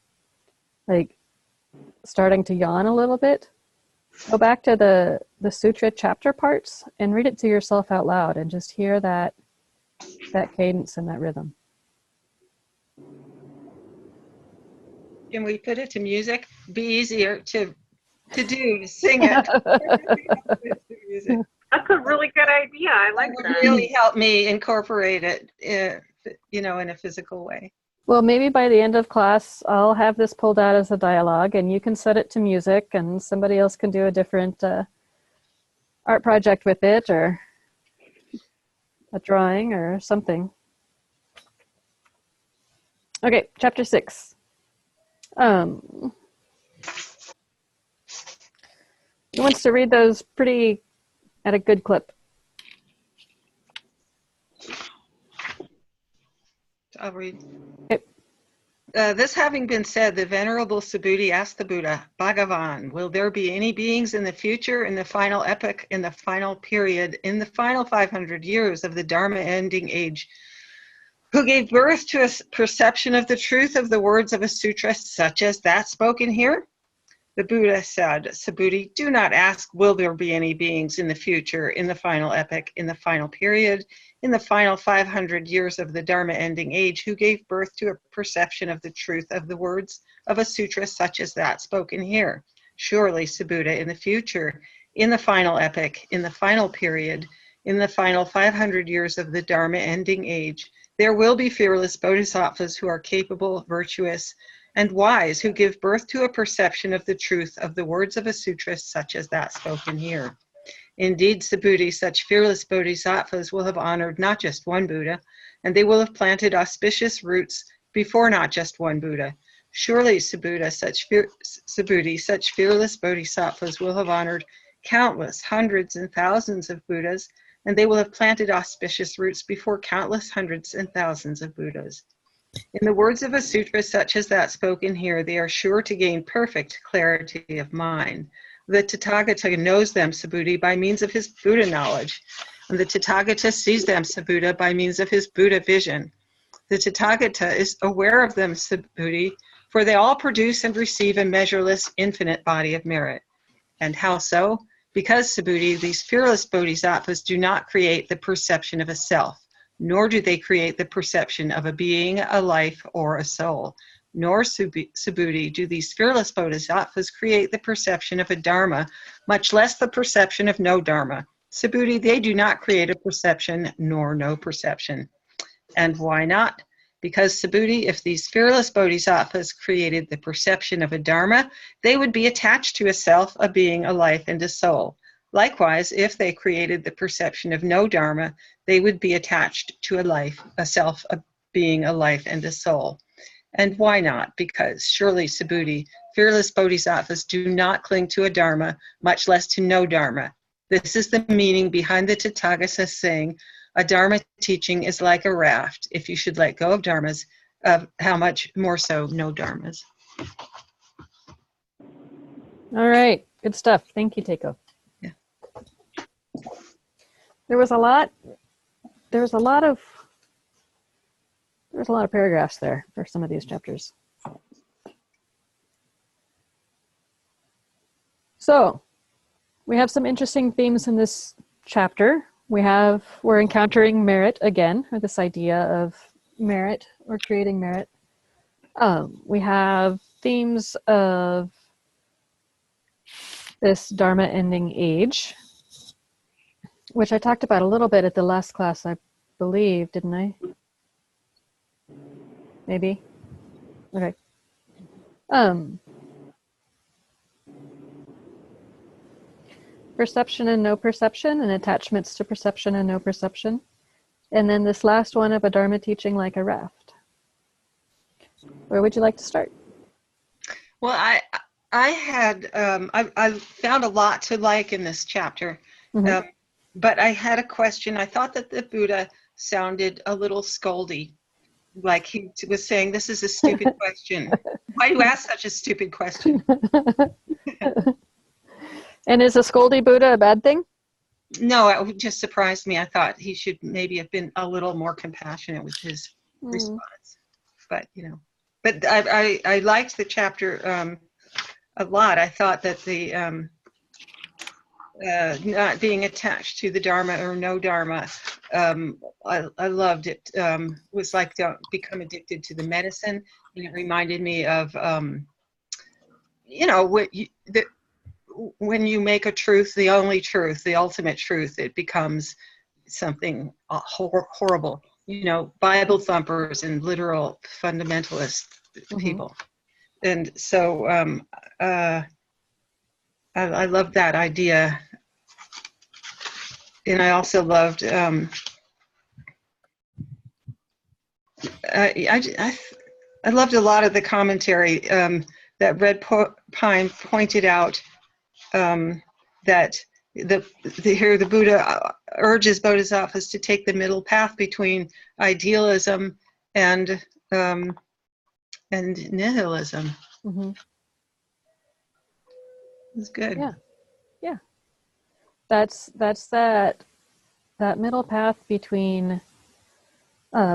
Speaker 1: like starting to yawn a little bit, go back to the sutra chapter parts and read it to yourself out loud and just hear that cadence and that rhythm.
Speaker 2: Can we put it to music? Be easier to sing it.
Speaker 5: That's a really good idea. I like
Speaker 2: It
Speaker 5: that.
Speaker 2: would really help me incorporate it, in a physical way.
Speaker 1: Well, maybe by the end of class, I'll have this pulled out as a dialogue and you can set it to music and somebody else can do a different art project with it or a drawing or something. Okay, chapter 6. Who wants to read those pretty at a good clip?
Speaker 2: I'll read.
Speaker 1: Okay.
Speaker 2: This having been said, the Venerable Subhuti asked the Buddha, Bhagavan, will there be any beings in the future, in the final epoch, in the final period, in the final 500 years of the Dharma ending age, who gave birth to a perception of the truth of the words of a sutra such as that spoken here? The Buddha said, Subhuti, do not ask, will there be any beings in the future, in the final epoch, in the final period, in the final 500 years of the Dharma ending age, who gave birth to a perception of the truth of the words of a sutra such as that spoken here? Surely, Subhuti, in the future, in the final epoch, in the final period, in the final 500 years of the Dharma ending age, there will be fearless bodhisattvas who are capable, virtuous, and wise, who give birth to a perception of the truth of the words of a sutra such as that spoken here. Indeed, Subhuti, such fearless bodhisattvas will have honored not just one Buddha, and they will have planted auspicious roots before not just one Buddha. Surely, Subhuti, such fearless bodhisattvas will have honored countless hundreds and thousands of Buddhas, and they will have planted auspicious roots before countless hundreds and thousands of Buddhas. In the words of a sutra such as that spoken here, they are sure to gain perfect clarity of mind. The Tathagata knows them, Subhuti, by means of his Buddha knowledge, and the Tathagata sees them, Subhuti, by means of his Buddha vision. The Tathagata is aware of them, Subhuti, for they all produce and receive a measureless, infinite body of merit. And how so? Because, Subhuti, these fearless bodhisattvas do not create the perception of a self, nor do they create the perception of a being, a life, or a soul. Nor, Subhuti, do these fearless bodhisattvas create the perception of a dharma, much less the perception of no dharma. Subhuti, they do not create a perception nor no perception. And why not? Because, Subhuti, if these fearless bodhisattvas created the perception of a dharma, they would be attached to a self, a being, a life, and a soul. Likewise, if they created the perception of no dharma, they would be attached to a life, a self, a being, a life, and a soul. And why not? Because surely, Subhuti, fearless bodhisattvas do not cling to a dharma, much less to no dharma. This is the meaning behind the Tathagata saying, a dharma teaching is like a raft. If you should let go of dharmas, of how much more so no dharmas.
Speaker 1: All right, good stuff. Thank you, Teiko.
Speaker 2: Yeah.
Speaker 1: There was a lot of paragraphs there for some of these chapters. So we have some interesting themes in this chapter. We're encountering merit again, or this idea of merit or creating merit. We have themes of this Dharma ending age, which I talked about a little bit at the last class, I believe, didn't I? Maybe? Okay. Perception and no perception, and attachments to perception and no perception. And then this last one of a Dharma teaching like a raft. Where would you like to start?
Speaker 2: Well, I found a lot to like in this chapter,
Speaker 1: Mm-hmm.
Speaker 2: but I had a question. I thought that the Buddha sounded a little scoldy, like he was saying, "This is a stupid question. Why do you ask such a stupid question?"
Speaker 1: And is a scoldy Buddha a bad thing?
Speaker 2: No, it just surprised me. I thought he should maybe have been a little more compassionate with his response. But but I liked the chapter a lot. I thought that the not being attached to the Dharma or no Dharma, I loved it. Was like don't become addicted to the medicine, and it reminded me of when you make a truth the only truth, the ultimate truth, it becomes something horrible. Bible thumpers and literal fundamentalist people. And so I loved that idea. And I also loved I loved a lot of the commentary that Red Pine pointed out, that the Buddha urges bodhisattvas to take the middle path between idealism and nihilism.
Speaker 1: Mm-hmm.
Speaker 2: It's good.
Speaker 1: Yeah. That's that middle path between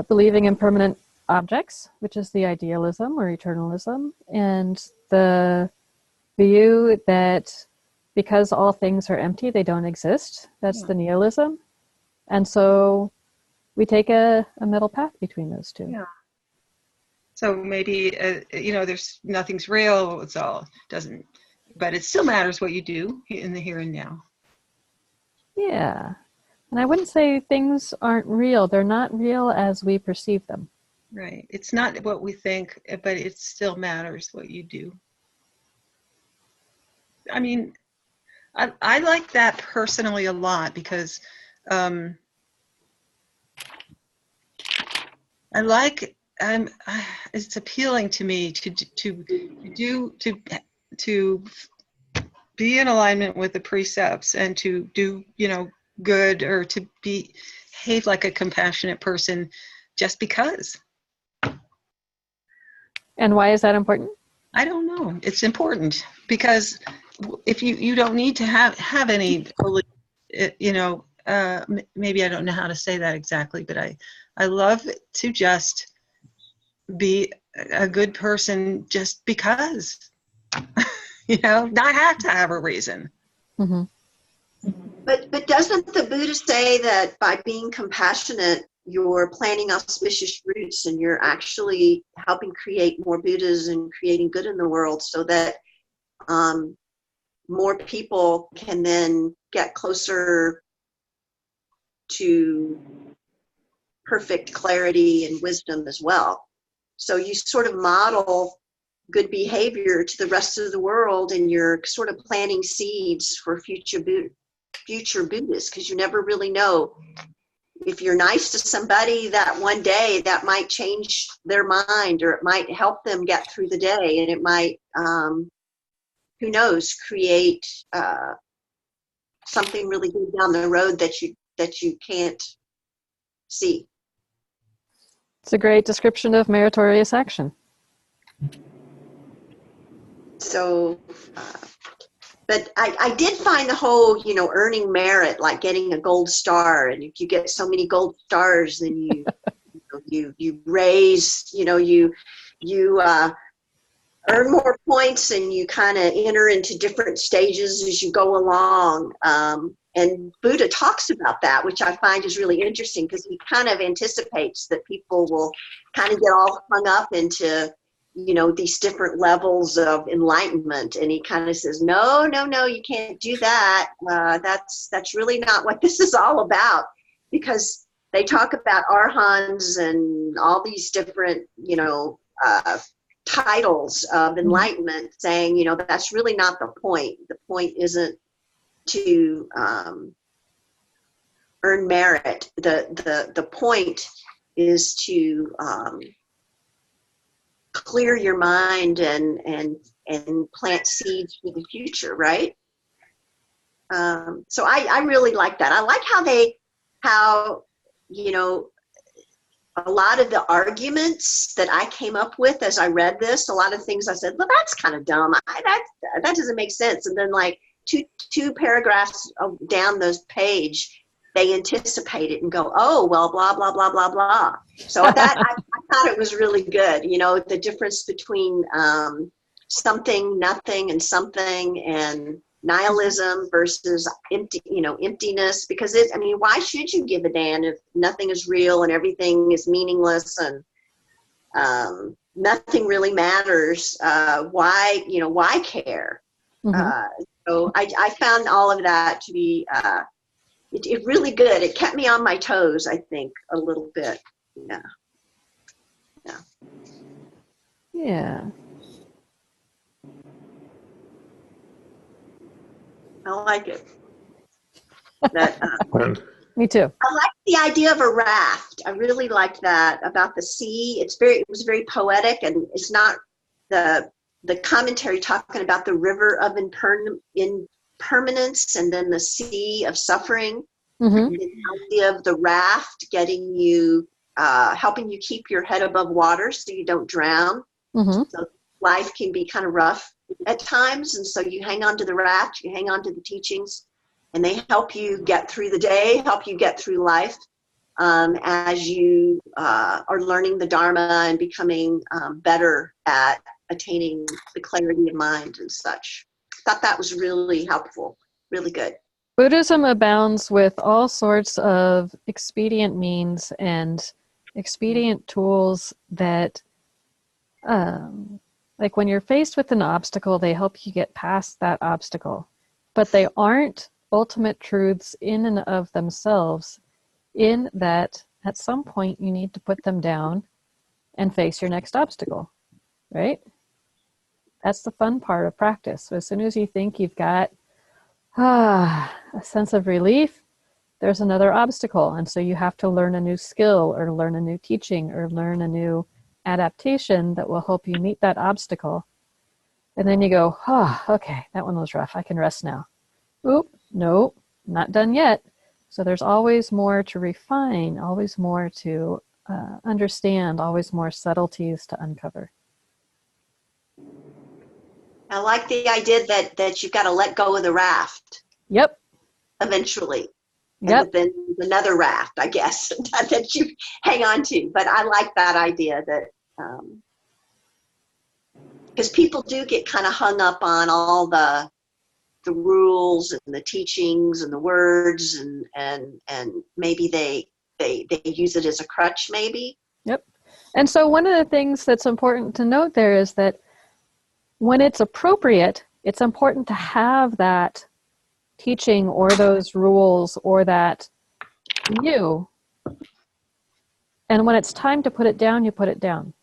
Speaker 1: believing in permanent objects, which is the idealism or eternalism, and the view that because all things are empty, they don't exist. That's the nihilism. And so we take a middle path between those two.
Speaker 2: Yeah. So maybe, there's nothing's real. But it still matters what you do in the here and now.
Speaker 1: Yeah. And I wouldn't say things aren't real. They're not real as we perceive them.
Speaker 2: Right. It's not what we think, but it still matters what you do. I mean, I like that personally a lot because it's appealing to me to be in alignment with the precepts and to do good, or to behave like a compassionate person just because.
Speaker 1: And why is that important?
Speaker 2: I don't know. It's important because if you don't need to have any, maybe I don't know how to say that exactly, but I love to just be a good person just because, not have to have a reason.
Speaker 1: Mm-hmm.
Speaker 6: But doesn't the Buddha say that by being compassionate, you're planting auspicious roots and you're actually helping create more Buddhas and creating good in the world, so that more people can then get closer to perfect clarity and wisdom as well? So you sort of model good behavior to the rest of the world, and you're sort of planting seeds for future Buddhists, because you never really know. If you're nice to somebody, that one day that might change their mind, or it might help them get through the day, and it might, who knows, create something really good down the road that you can't see.
Speaker 1: It's a great description of meritorious action.
Speaker 8: So, but I did find the whole, earning merit, like getting a gold star. And if you get so many gold stars, then you raise, you earn more points, and you kind of enter into different stages as you go along. And Buddha talks about that, which I find is really interesting, because he kind of anticipates that people will kind of get all hung up into, these different levels of enlightenment. And he kind of says, no, you can't do that. That's really not what this is all about, because they talk about arhans and all these different, titles of enlightenment, saying, that's really not the point. The point isn't to earn merit. The point is to clear your mind and plant seeds for the future, right? So I really like that. I like how a lot of the arguments that I came up with as I read this, a lot of things I said, well, that's kind of dumb. That doesn't make sense. And then like two paragraphs down those page, they anticipate it and go, oh, well, blah, blah, blah, blah, blah. So that I thought it was really good. The difference between something, nothing, and something, and nihilism versus emptiness. Because why should you give a damn if nothing is real and everything is meaningless and nothing really matters? Why care? Mm-hmm. So I found all of that to be it really good. It kept me on my toes, I think, a little bit.
Speaker 1: Yeah.
Speaker 8: I like it.
Speaker 1: Me too.
Speaker 8: I like the idea of a raft. I really liked that about the sea. It was very poetic, and it's not the commentary talking about the river of impermanence and then the sea of suffering. Mm-hmm. The idea of the raft getting you, helping you keep your head above water so you don't drown. Mm-hmm. So life can be kind of rough at times, and so you hang on to the raft, you hang on to the teachings, and they help you get through the day, help you get through life as you are learning the Dharma and becoming better at attaining the clarity of mind and such. I thought that was really helpful, really good.
Speaker 1: Buddhism abounds with all sorts of expedient means and expedient tools that, like when you're faced with an obstacle, they help you get past that obstacle. But they aren't ultimate truths in and of themselves, in that at some point you need to put them down and face your next obstacle, right? That's the fun part of practice. So as soon as you think you've got a sense of relief, there's another obstacle. And so you have to learn a new skill or learn a new teaching or learn a new adaptation that will help you meet that obstacle. And then you go, okay, that one was rough. I can rest now. Oop, no, not done yet. So there's always more to refine, always more to understand, always more subtleties to uncover.
Speaker 8: I like the idea that you've got to let go of the raft.
Speaker 1: Yep.
Speaker 8: Eventually.
Speaker 1: Yep.
Speaker 8: And then another raft, I guess, that you hang on to. But I like that idea that, because people do get kind of hung up on all the rules and the teachings and the words, and maybe they use it as a crutch, maybe.
Speaker 1: Yep. And so one of the things that's important to note there is that when it's appropriate, it's important to have that teaching or those rules or that view. And when it's time to put it down, you put it down.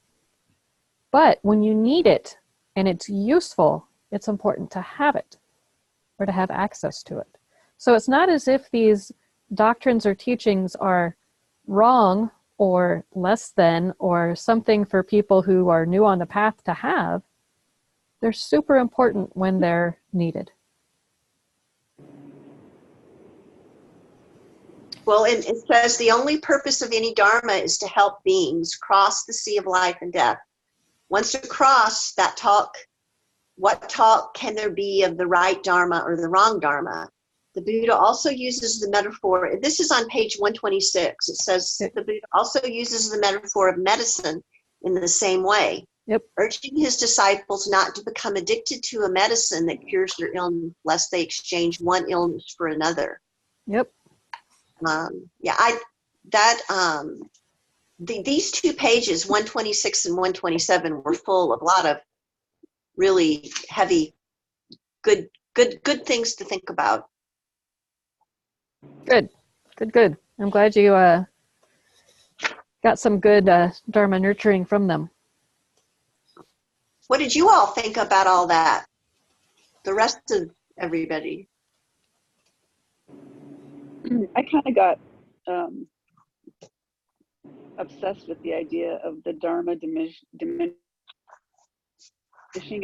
Speaker 1: But when you need it and it's useful, it's important to have it or to have access to it. So it's not as if these doctrines or teachings are wrong or less than or something for people who are new on the path to have. They're super important when they're needed.
Speaker 8: Well, it says the only purpose of any dharma is to help beings cross the sea of life and death. Once across that talk, what talk can there be of the right dharma or the wrong dharma? The Buddha also uses the metaphor, this is on page 126, it says the Buddha also uses the metaphor of medicine in the same way, urging his disciples not to become addicted to a medicine that cures their illness, lest they exchange one illness for another. These 2 pages, 126 and 127, were full of a lot of really heavy, good things to think about.
Speaker 1: Good. I'm glad you got some good Dharma nurturing from them.
Speaker 8: What did you all think about all that? The rest of everybody.
Speaker 7: I kind of got obsessed with the idea of the Dharma diminishing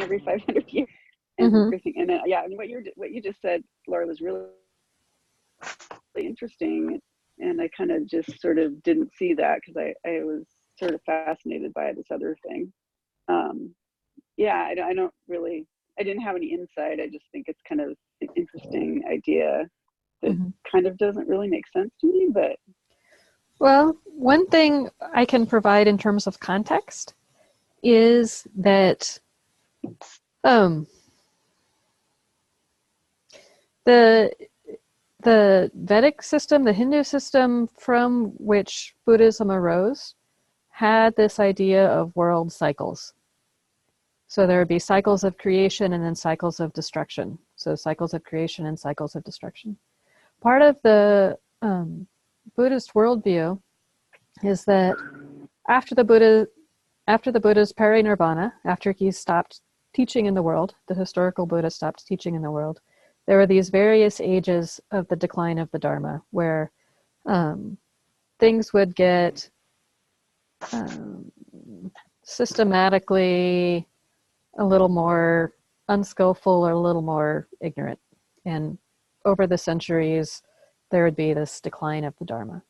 Speaker 7: every 500 years. And everything. And then, I mean, what you just said, Laura, was really interesting. And I kind of just sort of didn't see that because I was sort of fascinated by this other thing. I didn't have any insight. I just think it's kind of an interesting idea that kind of doesn't really make sense to me, but.
Speaker 1: Well, one thing I can provide in terms of context is that the Vedic system, the Hindu system from which Buddhism arose, had this idea of world cycles. So there would be cycles of creation and then cycles of destruction. So cycles of creation and cycles of destruction. Part of the Buddhist worldview is that after the Buddha's parinirvana, after he stopped teaching in the world, the historical Buddha stopped teaching in the world, there were these various ages of the decline of the Dharma where things would get systematically a little more unskillful or a little more ignorant. And over the centuries, there would be this decline of the Dharma.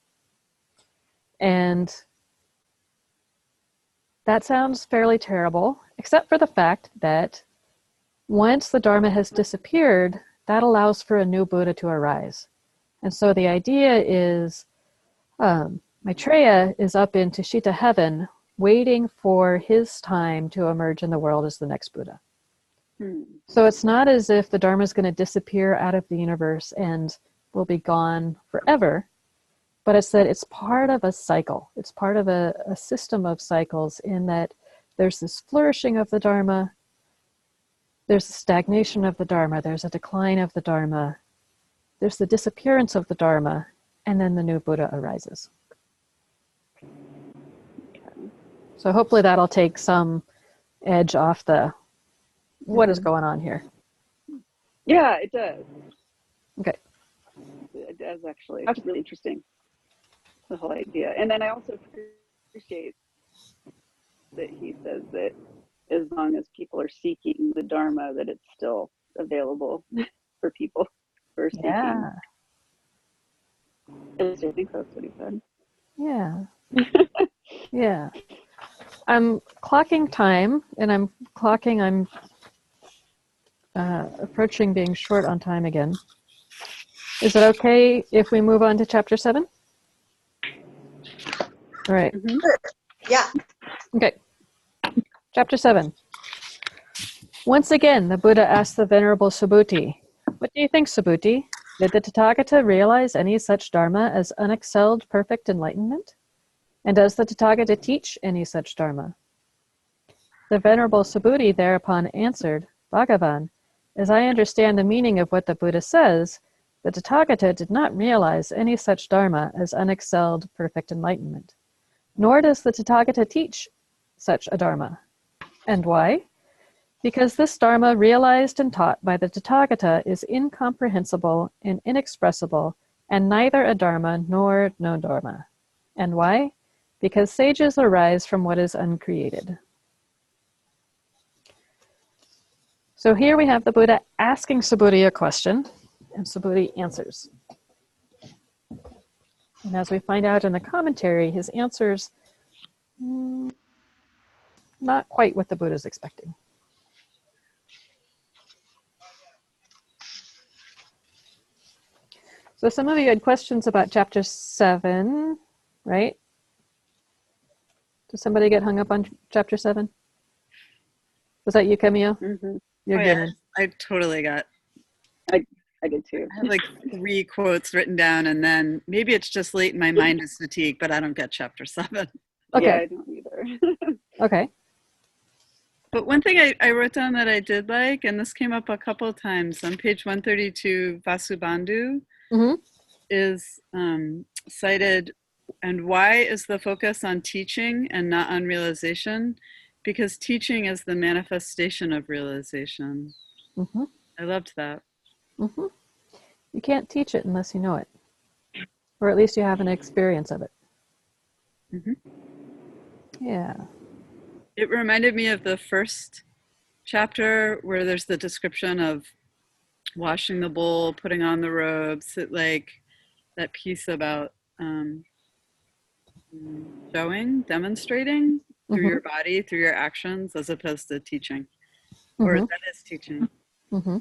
Speaker 1: And that sounds fairly terrible, except for the fact that once the Dharma has disappeared, that allows for a new Buddha to arise. And so the idea is Maitreya is up in Tushita heaven waiting for his time to emerge in the world as the next Buddha. So it's not as if the Dharma is going to disappear out of the universe and will be gone forever, but it's that it's part of a cycle. It's part of a system of cycles in that there's this flourishing of the Dharma, there's a stagnation of the Dharma, there's a decline of the Dharma, there's the disappearance of the Dharma, and then the new Buddha arises. So hopefully that'll take some edge off the what is going on here.
Speaker 7: Yeah, it does.
Speaker 1: Okay.
Speaker 7: It does actually. That's really interesting, the whole idea. And then I also appreciate that he says that as long as people are seeking the Dharma, that it's still available for people who are seeking.
Speaker 1: Yeah.
Speaker 7: I think that's what he said.
Speaker 1: Yeah. Yeah. I'm clocking time, and I'm approaching being short on time again. Is it okay if we move on to chapter 7? All right.
Speaker 8: Yeah.
Speaker 1: Okay. Chapter 7. Once again, the Buddha asked the Venerable Subhuti, "What do you think, Subhuti? Did the Tathagata realize any such dharma as unexcelled perfect enlightenment? And does the Tathagata teach any such dharma?" The Venerable Subhuti thereupon answered, "Bhagavan, as I understand the meaning of what the Buddha says, the Tathagata did not realize any such dharma as unexcelled perfect enlightenment. Nor does the Tathagata teach such a dharma. And why? Because this dharma realized and taught by the Tathagata is incomprehensible and inexpressible, and neither a dharma nor no dharma. And why? Because sages arise from what is uncreated." So here we have the Buddha asking Subhuti a question, and Subhuti answers. And as we find out in the commentary, his answers not quite what the Buddha's expecting. So some of you had questions about chapter 7, right? Did somebody get hung up on chapter 7? Was that you, Camille?
Speaker 7: Mm-hmm.
Speaker 1: You're
Speaker 4: Oh,
Speaker 1: good.
Speaker 4: yeah, I totally got.
Speaker 7: I did too.
Speaker 4: I have like 3 quotes written down, and then maybe it's just late and my mind is fatigued, but I don't get chapter 7.
Speaker 1: Okay.
Speaker 7: Yeah, I don't either.
Speaker 1: Okay.
Speaker 4: But one thing I wrote down that I did like, and this came up a couple of times on page 132, Vasubandhu
Speaker 1: Mm-hmm.
Speaker 4: is cited, and why is the focus on teaching and not on realization? Because teaching is the manifestation of realization.
Speaker 1: Mm-hmm.
Speaker 4: I loved that.
Speaker 1: Mm-hmm. You can't teach it unless you know it, or at least you have an experience of it.
Speaker 4: Mm-hmm.
Speaker 1: Yeah.
Speaker 4: It reminded me of the first chapter where there's the description of washing the bowl, putting on the robes, like that piece about demonstrating through your body, through your actions, as opposed to teaching. Or that is teaching.
Speaker 1: Mm-hmm.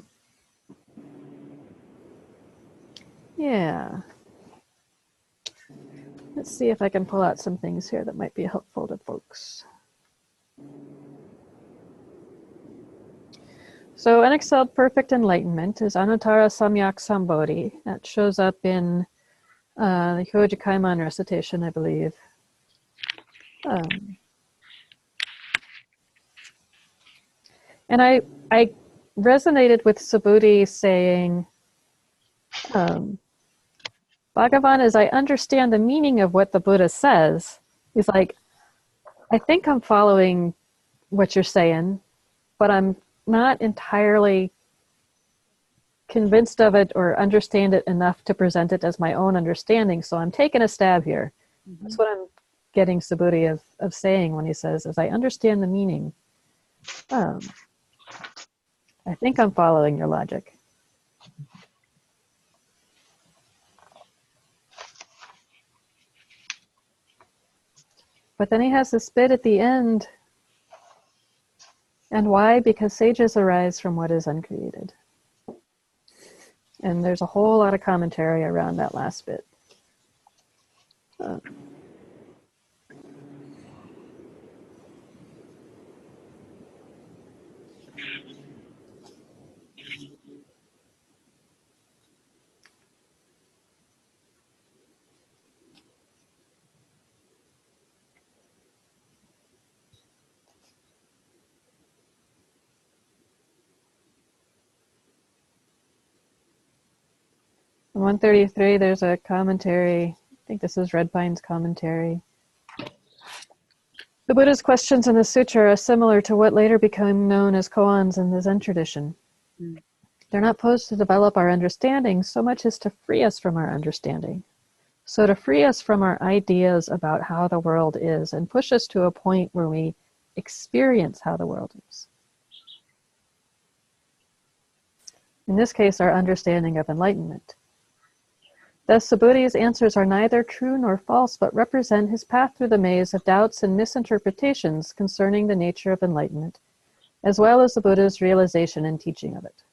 Speaker 1: Yeah. Let's see if I can pull out some things here that might be helpful to folks. So unexcelled perfect enlightenment is Anuttara Samyak Sambodhi. That shows up in the Hyoji Kaiman recitation, I believe. And I resonated with Subhuti saying, Bhagavan, as I understand the meaning of what the Buddha says, he's like, I think I'm following what you're saying, but I'm not entirely convinced of it or understand it enough to present it as my own understanding. So I'm taking a stab here. Mm-hmm. That's what I'm getting Subhuti of saying when he says, as I understand the meaning, I think I'm following your logic. But then he has this bit at the end. And why? Because sages arise from what is uncreated. And there's a whole lot of commentary around that last bit. 133, there's a commentary. I think this is Red Pine's commentary. The Buddha's questions in the sutra are similar to what later became known as koans in the Zen tradition. They're not posed to develop our understanding so much as to free us from our understanding. So to free us from our ideas about how the world is and push us to a point where we experience how the world is. In this case, our understanding of enlightenment. Thus, Subhuti's answers are neither true nor false, but represent his path through the maze of doubts and misinterpretations concerning the nature of enlightenment, as well as the Buddha's realization and teaching of it.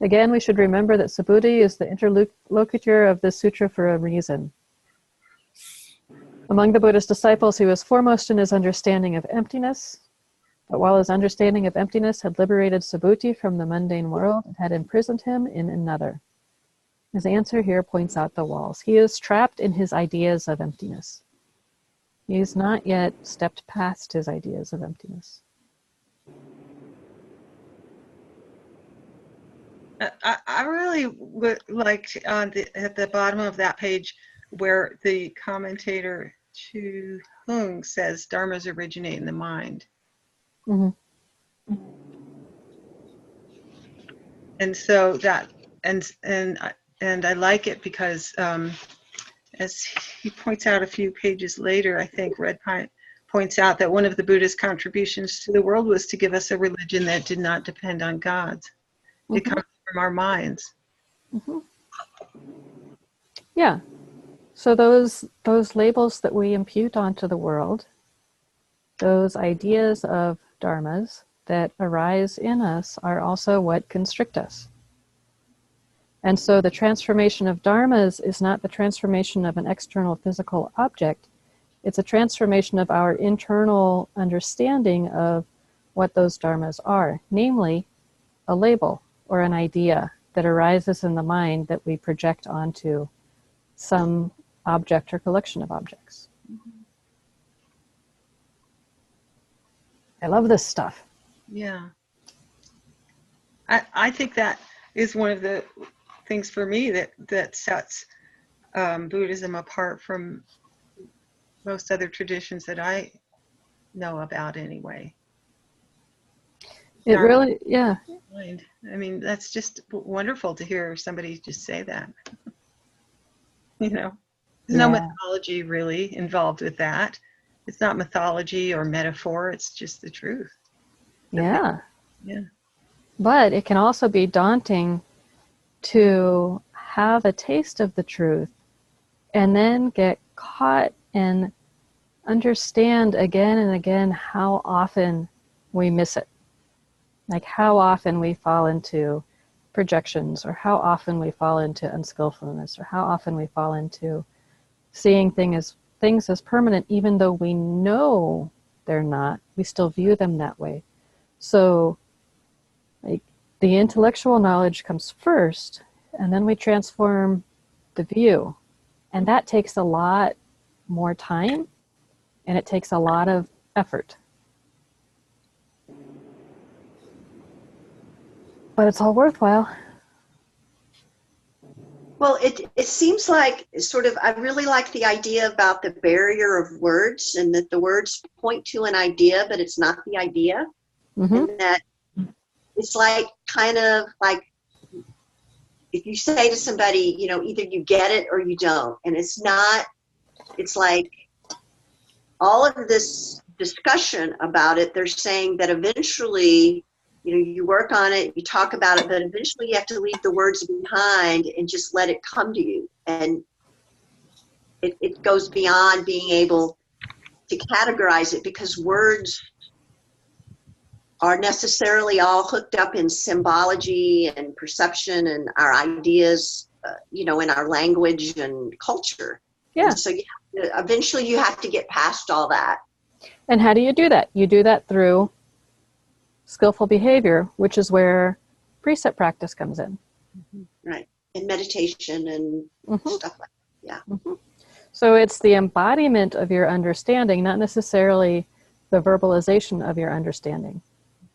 Speaker 1: Again, we should remember that Subhuti is the interlocutor of this sutra for a reason. Among the Buddha's disciples, he was foremost in his understanding of emptiness, but while his understanding of emptiness had liberated Subhuti from the mundane world, it had imprisoned him in another. His answer here points out the walls. He is trapped in his ideas of emptiness. He's not yet stepped past his ideas of emptiness.
Speaker 2: I really would like at the bottom of that page where the commentator Chu Hung says dharmas originate in the mind.
Speaker 1: Mm-hmm.
Speaker 2: And so that and I like it because as he points out a few pages later, I think Red Pine points out that one of the Buddha's contributions to the world was to give us a religion that did not depend on gods. It comes from our minds.
Speaker 1: Yeah. So those labels that we impute onto the world, those ideas of dharmas that arise in us, are also what constrict us. And so the transformation of dharmas is not the transformation of an external physical object. It's a transformation of our internal understanding of what those dharmas are, namely a label or an idea that arises in the mind that we project onto some object or collection of objects. I love this stuff.
Speaker 2: Yeah. I think that is one of the things for me that sets Buddhism apart from most other traditions that I know about anyway.
Speaker 1: It really, yeah.
Speaker 2: I mean, that's just wonderful to hear somebody just say that. You know, there's no mythology really involved with that. It's not mythology or metaphor. It's just the truth.
Speaker 1: Yeah.
Speaker 2: Yeah.
Speaker 1: But it can also be daunting to have a taste of the truth and then get caught and understand again and again how often we miss it. Like how often we fall into projections, or how often we fall into unskillfulness, or how often we fall into seeing things as permanent, even though we know they're not. We still view them that way. So like the intellectual knowledge comes first, and then we transform the view. And that takes a lot more time, and it takes a lot of effort. But it's all worthwhile.
Speaker 8: Well, it seems like sort of, I really like the idea about the barrier of words, and that the words point to an idea, but it's not the idea.
Speaker 1: Mm-hmm.
Speaker 8: And that it's like, kind of like, if you say to somebody, you know, either you get it or you don't. And it's like all of this discussion about it, they're saying that eventually, you know, you work on it, you talk about it, but eventually you have to leave the words behind and just let it come to you. And it goes beyond being able to categorize it, because words are necessarily all hooked up in symbology and perception and our ideas, you know, in our language and culture.
Speaker 1: Yeah.
Speaker 8: And so eventually you have to get past all that.
Speaker 1: And how do you do that? You do that through skillful behavior, which is where precept practice comes in.
Speaker 8: Right. And meditation and stuff like that. Yeah.
Speaker 1: Mm-hmm. So it's the embodiment of your understanding, not necessarily the verbalization of your understanding.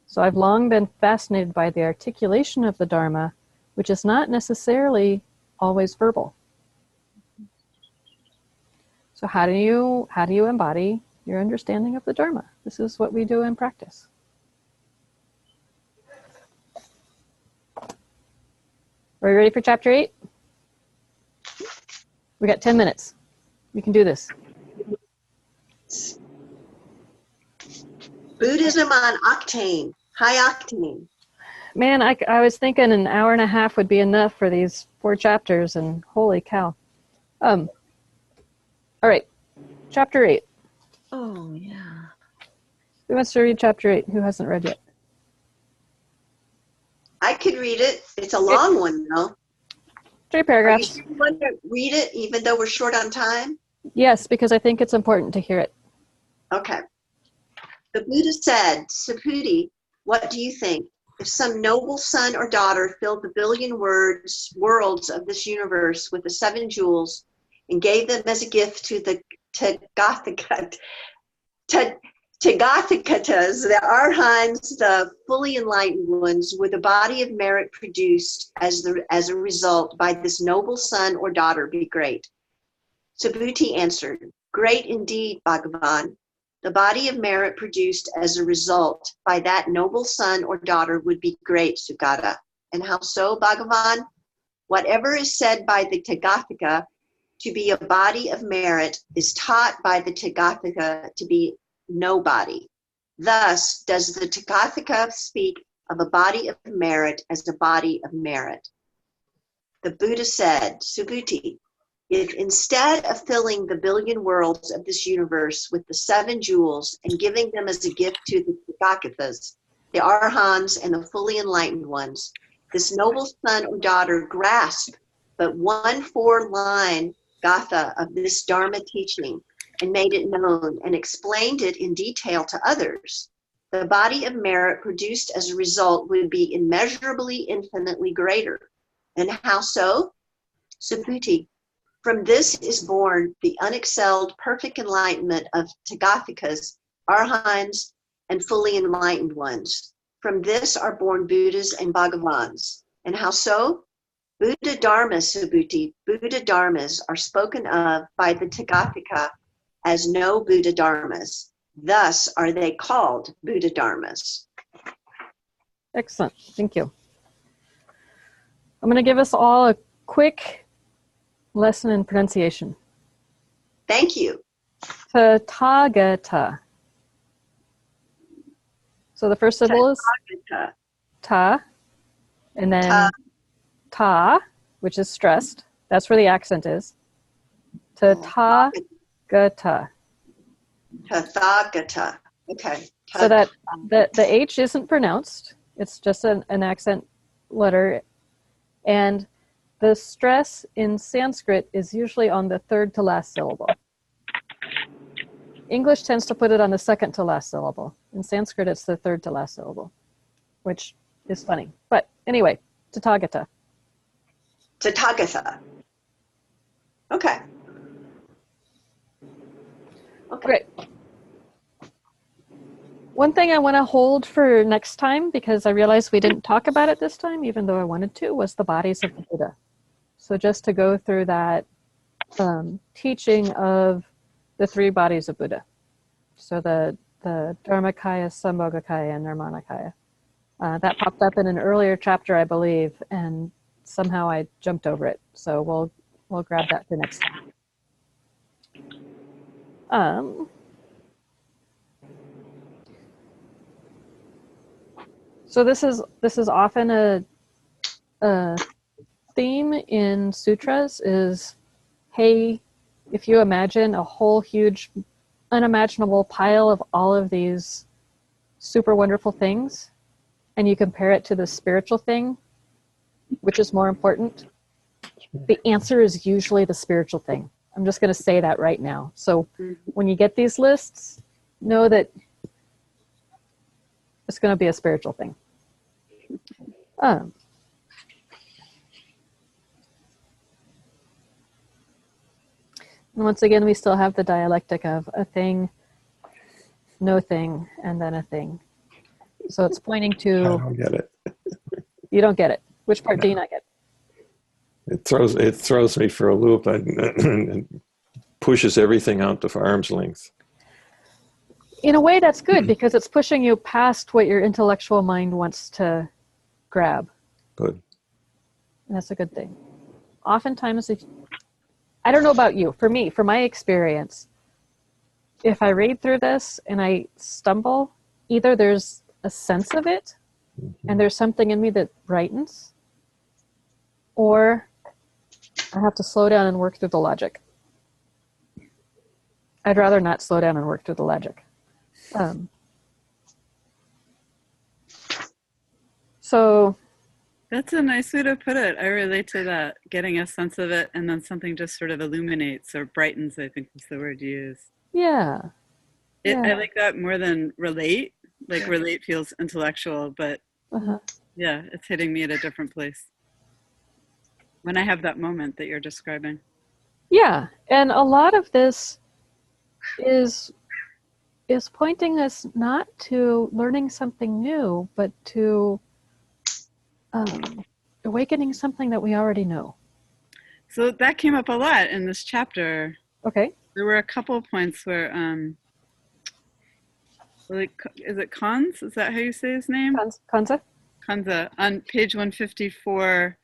Speaker 1: So I've long been fascinated by the articulation of the Dharma, which is not necessarily always verbal. So how do you embody your understanding of the Dharma? This is what we do in practice. Are we ready for chapter 8? We got 10 minutes. We can do this.
Speaker 8: Buddhism on octane, high octane.
Speaker 1: Man, I was thinking an hour and a half would be enough for these 4 chapters, and holy cow. All right, chapter 8.
Speaker 2: Oh, yeah.
Speaker 1: Who wants to read chapter 8? Who hasn't read yet?
Speaker 8: I could read it. It's a long one, though.
Speaker 1: 3 paragraphs.
Speaker 8: Are you sure you want to read it, even though we're short on time?
Speaker 1: Yes, because I think it's important to hear it.
Speaker 8: Okay. The Buddha said, Subhuti, what do you think? If some noble son or daughter filled the billion worlds of this universe with the 7 jewels and gave them as a gift to the Tathagatas, the Arhats, the fully enlightened ones, would the body of merit produced as a result by this noble son or daughter be great? Subhuti answered, great indeed, Bhagavan. The body of merit produced as a result by that noble son or daughter would be great, Sugata. And how so, Bhagavan? Whatever is said by the Tathagata to be a body of merit is taught by the Tathagata to be no body. Thus does the Tathagata speak of a body of merit as a body of merit. The Buddha said, Subhuti, If instead of filling the billion worlds of this universe with the 7 jewels and giving them as a gift to the Tathagatas, the Arhans, and the fully enlightened ones, this noble son or daughter grasped but one 4-line gatha of this Dharma teaching and made it known and explained it in detail to others, the body of merit produced as a result would be immeasurably, infinitely greater. And how so? Subhuti. From this is born the unexcelled perfect enlightenment of Tathagatas, Arhans, and fully enlightened ones. From this are born Buddhas and Bhagavans. And how so? Buddha Dharmas, Subhuti, Buddha Dharmas are spoken of by the Tathagata as no Buddha Dharmas. Thus are they called Buddha Dharmas.
Speaker 1: Excellent. Thank you. I'm going to give us all a quick lesson in pronunciation.
Speaker 8: Thank you.
Speaker 1: Tathagata. So the first syllable is
Speaker 8: Tathagata.
Speaker 1: ta, and then ta, which is stressed. That's where the accent is. Tathagata.
Speaker 8: Tathagata. Okay.
Speaker 1: So that the H isn't pronounced. It's just an accent letter. And the stress in Sanskrit is usually on the third to last syllable. English tends to put it on the second to last syllable. In Sanskrit, it's the third to last syllable, which is funny. But anyway, Tathagata.
Speaker 8: Tathagata. Okay. Okay.
Speaker 1: Great. One thing I want to hold for next time, because I realized we didn't talk about it this time, even though I wanted to, was the bodies of the Buddha. So just to go through that teaching of the 3 bodies of Buddha. So the Dharmakaya, Sambhogakaya, and Nirmanakaya. That popped up in an earlier chapter, I believe, and somehow I jumped over it. So we'll grab that for next time. So this is often a theme in sutras is, hey, if you imagine a whole huge unimaginable pile of all of these super wonderful things and you compare it to the spiritual thing, which is more important, the answer is usually the spiritual thing. I'm just going to say that right now. So when you get these lists, know that it's going to be a spiritual thing. And once again, we still have the dialectic of a thing, no thing, and then a thing. So it's pointing to...
Speaker 3: I don't get it.
Speaker 1: You don't get it. Which part do you not get?
Speaker 3: It throws me for a loop and pushes everything out to arm's length.
Speaker 1: In a way, that's good because it's pushing you past what your intellectual mind wants to grab.
Speaker 3: Good.
Speaker 1: And that's a good thing. Oftentimes, I don't know about you. For me, for my experience, if I read through this and I stumble, either there's a sense of it and there's something in me that brightens, or I have to slow down and work through the logic. I'd rather not slow down and work through the logic. So
Speaker 4: that's a nice way to put it. I relate to that, getting a sense of it and then something just sort of illuminates or brightens, I think was the word you used.
Speaker 1: Yeah.
Speaker 4: I like that more than relate. Like relate feels intellectual, but yeah, it's hitting me at a different place when I have that moment that you're describing.
Speaker 1: Yeah, and a lot of this is pointing us not to learning something new, but to awakening something that we already know.
Speaker 4: So that came up a lot in this chapter.
Speaker 1: Okay.
Speaker 4: There were a couple of points where, is it Kanz? Is that how you say his name?
Speaker 1: Kanza?
Speaker 4: Kanza. On page 154,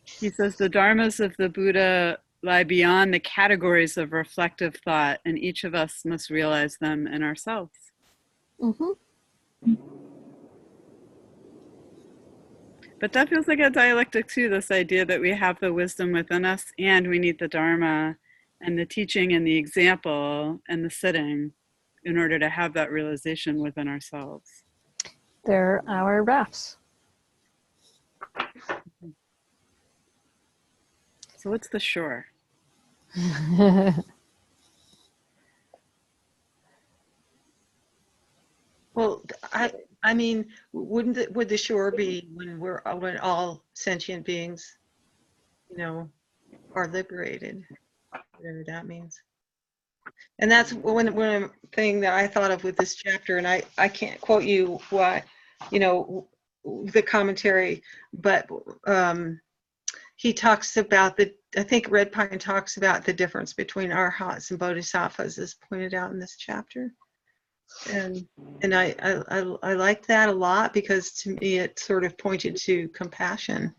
Speaker 4: he says, the dharmas of the Buddha lie beyond the categories of reflective thought, and each of us must realize them in ourselves.
Speaker 1: Mm-hmm.
Speaker 4: But that feels like a dialectic too, this idea that we have the wisdom within us and we need the Dharma and the teaching and the example and the sitting in order to have that realization within ourselves.
Speaker 1: They're our rafts.
Speaker 4: So what's the shore?
Speaker 2: Well, I mean, would the shore be when all sentient beings, you know, are liberated, whatever that means. And that's one thing that I thought of with this chapter, and I can't quote you what, you know, the commentary, but he talks about I think Red Pine talks about the difference between arhats and bodhisattvas as pointed out in this chapter. And I liked that a lot because to me it sort of pointed to compassion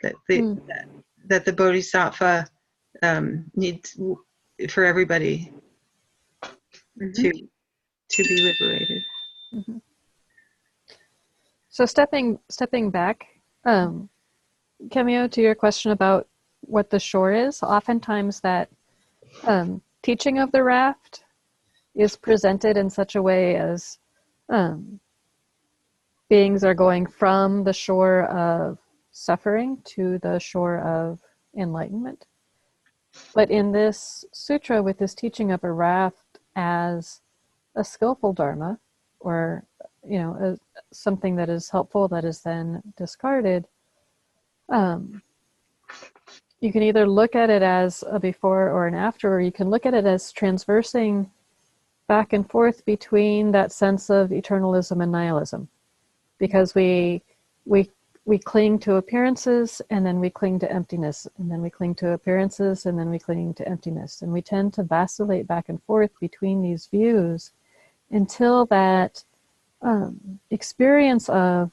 Speaker 2: that the bodhisattva needs for everybody to be liberated.
Speaker 1: Mm-hmm. So stepping back, Cameo, to your question about what the shore is, oftentimes that teaching of the raft is presented in such a way as beings are going from the shore of suffering to the shore of enlightenment. But in this sutra, with this teaching of a raft as a skillful dharma, or something that is helpful that is then discarded, you can either look at it as a before or an after, or you can look at it as transversing back and forth between that sense of eternalism and nihilism, because we cling to appearances, and then we cling to emptiness, and then we cling to appearances, and then we cling to emptiness, and we tend to vacillate back and forth between these views until that experience of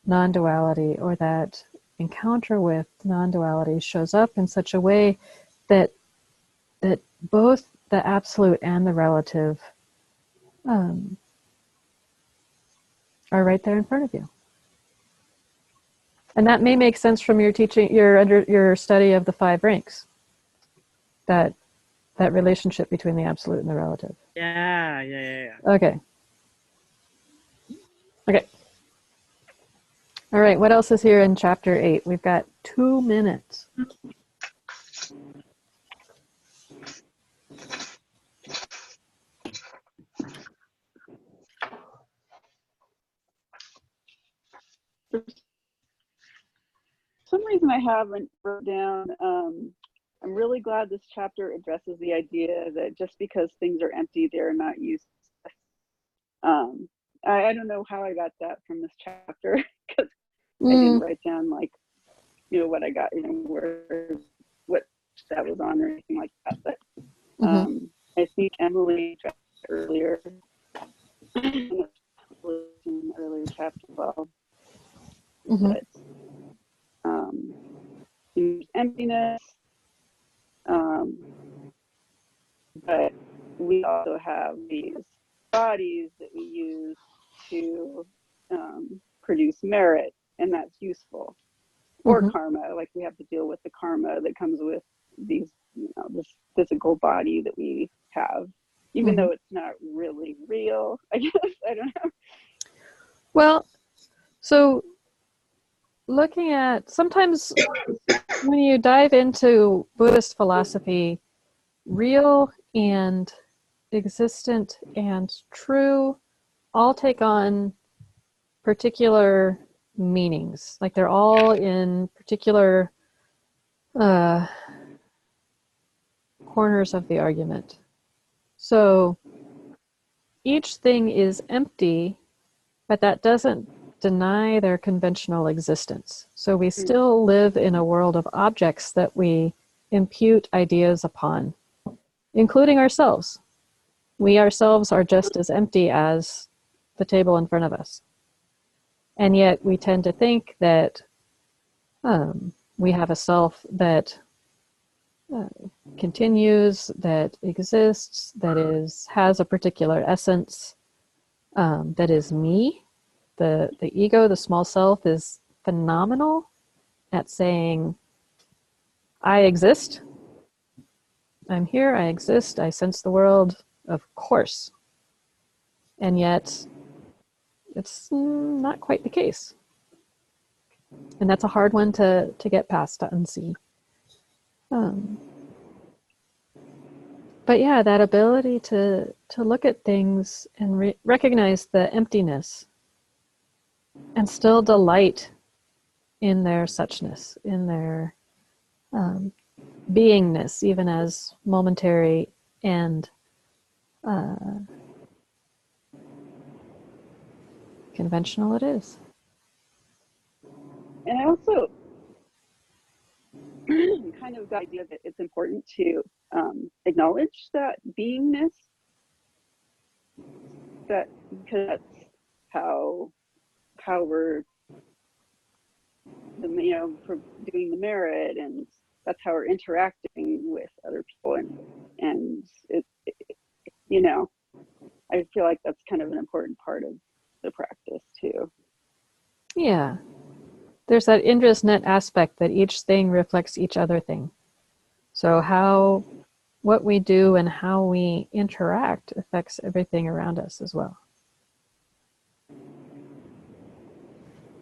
Speaker 1: non-duality, or that encounter with non-duality, shows up in such a way that both the absolute and the relative are right there in front of you. And that may make sense from your teaching, your study of the 5 ranks, that relationship between the absolute and the relative.
Speaker 4: Yeah.
Speaker 1: Okay. All right, what else is here in chapter 8? We've got 2 minutes.
Speaker 7: For some reason I haven't wrote down, I'm really glad this chapter addresses the idea that just because things are empty, they're not useless. I don't know how I got that from this chapter, because I didn't write down what I got, what that was on or anything like that. But I think Emily addressed it earlier in chapter 12. That there's emptiness, but we also have these bodies that we use to produce merit, and that's useful. Or karma, like we have to deal with the karma that comes with these, this physical body that we have, even though it's not really real, I guess. I don't know.
Speaker 1: Well, so looking at, sometimes when you dive into Buddhist philosophy, real and existent and true all take on particular meanings. Like they're all in particular corners of the argument. So each thing is empty, but that doesn't deny their conventional existence. So we still live in a world of objects that we impute ideas upon, including ourselves. We ourselves are just as empty as the table in front of us. And yet we tend to think that we have a self that continues, that exists, that has a particular essence, that is me. The ego, the small self, is phenomenal at saying, I exist. I'm here, I exist, I sense the world, of course. And yet, it's not quite the case. And that's a hard one to get past, to unsee. But yeah, that ability to look at things and recognize the emptiness and still delight in their suchness, in their beingness, even as momentary and conventional it is.
Speaker 7: And I also kind of got the idea that it's important to acknowledge that beingness, that because that's how we're for doing the merit, and that's how we're interacting with other people, and it I feel like that's kind of an important part of the practice too.
Speaker 1: Yeah. There's that indra's net aspect that each thing reflects each other thing. So what we do and how we interact affects everything around us as well.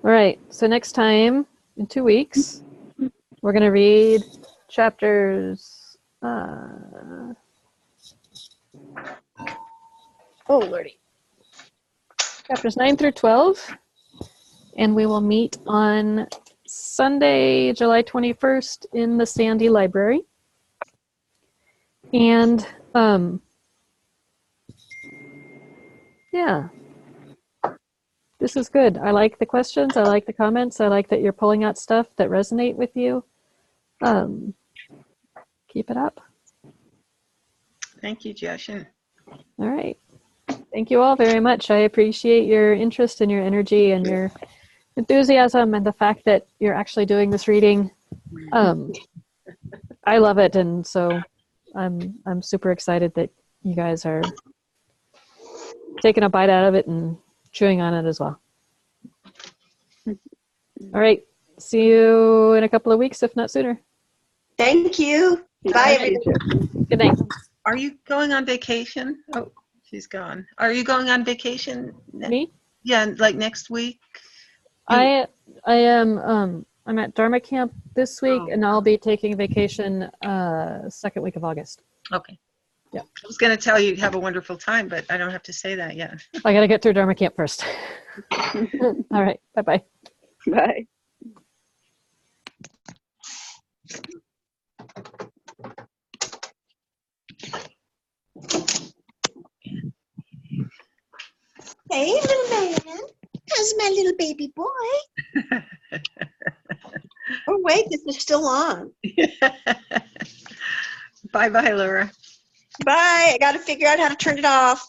Speaker 1: All right, so next time, in 2 weeks, we're going to read chapters, oh lordy, chapters 9 through 12, and we will meet on Sunday, July 21st in the Sandy Library. And yeah, this is good. I like the questions. I like the comments. I like that you're pulling out stuff that resonate with you. Keep it up.
Speaker 2: Thank you, Jeshin.
Speaker 1: All right. Thank you all very much. I appreciate your interest and your energy and your enthusiasm and the fact that you're actually doing this reading. I love it, and so I'm super excited that you guys are taking a bite out of it and chewing on it as well. All right. See you in a couple of weeks, if not sooner.
Speaker 8: Thank you. Bye, everybody.
Speaker 1: Good night.
Speaker 2: Are you going on vacation? Oh, she's gone. Are you going on vacation?
Speaker 1: Me?
Speaker 2: Yeah, like next week?
Speaker 1: I am I'm at Dharma camp this week,
Speaker 2: Oh.
Speaker 1: and I'll be taking vacation second week of August.
Speaker 2: Okay.
Speaker 1: Yeah.
Speaker 2: I was going to tell you have a wonderful time, but I don't have to say that yet.
Speaker 1: I got to get through Dharma camp first. All right. Bye-bye.
Speaker 7: Bye.
Speaker 8: Hey, little man. How's my little baby boy? Oh, wait, this is still on.
Speaker 2: Bye-bye, Laura.
Speaker 8: Bye. I got to figure out how to turn it off.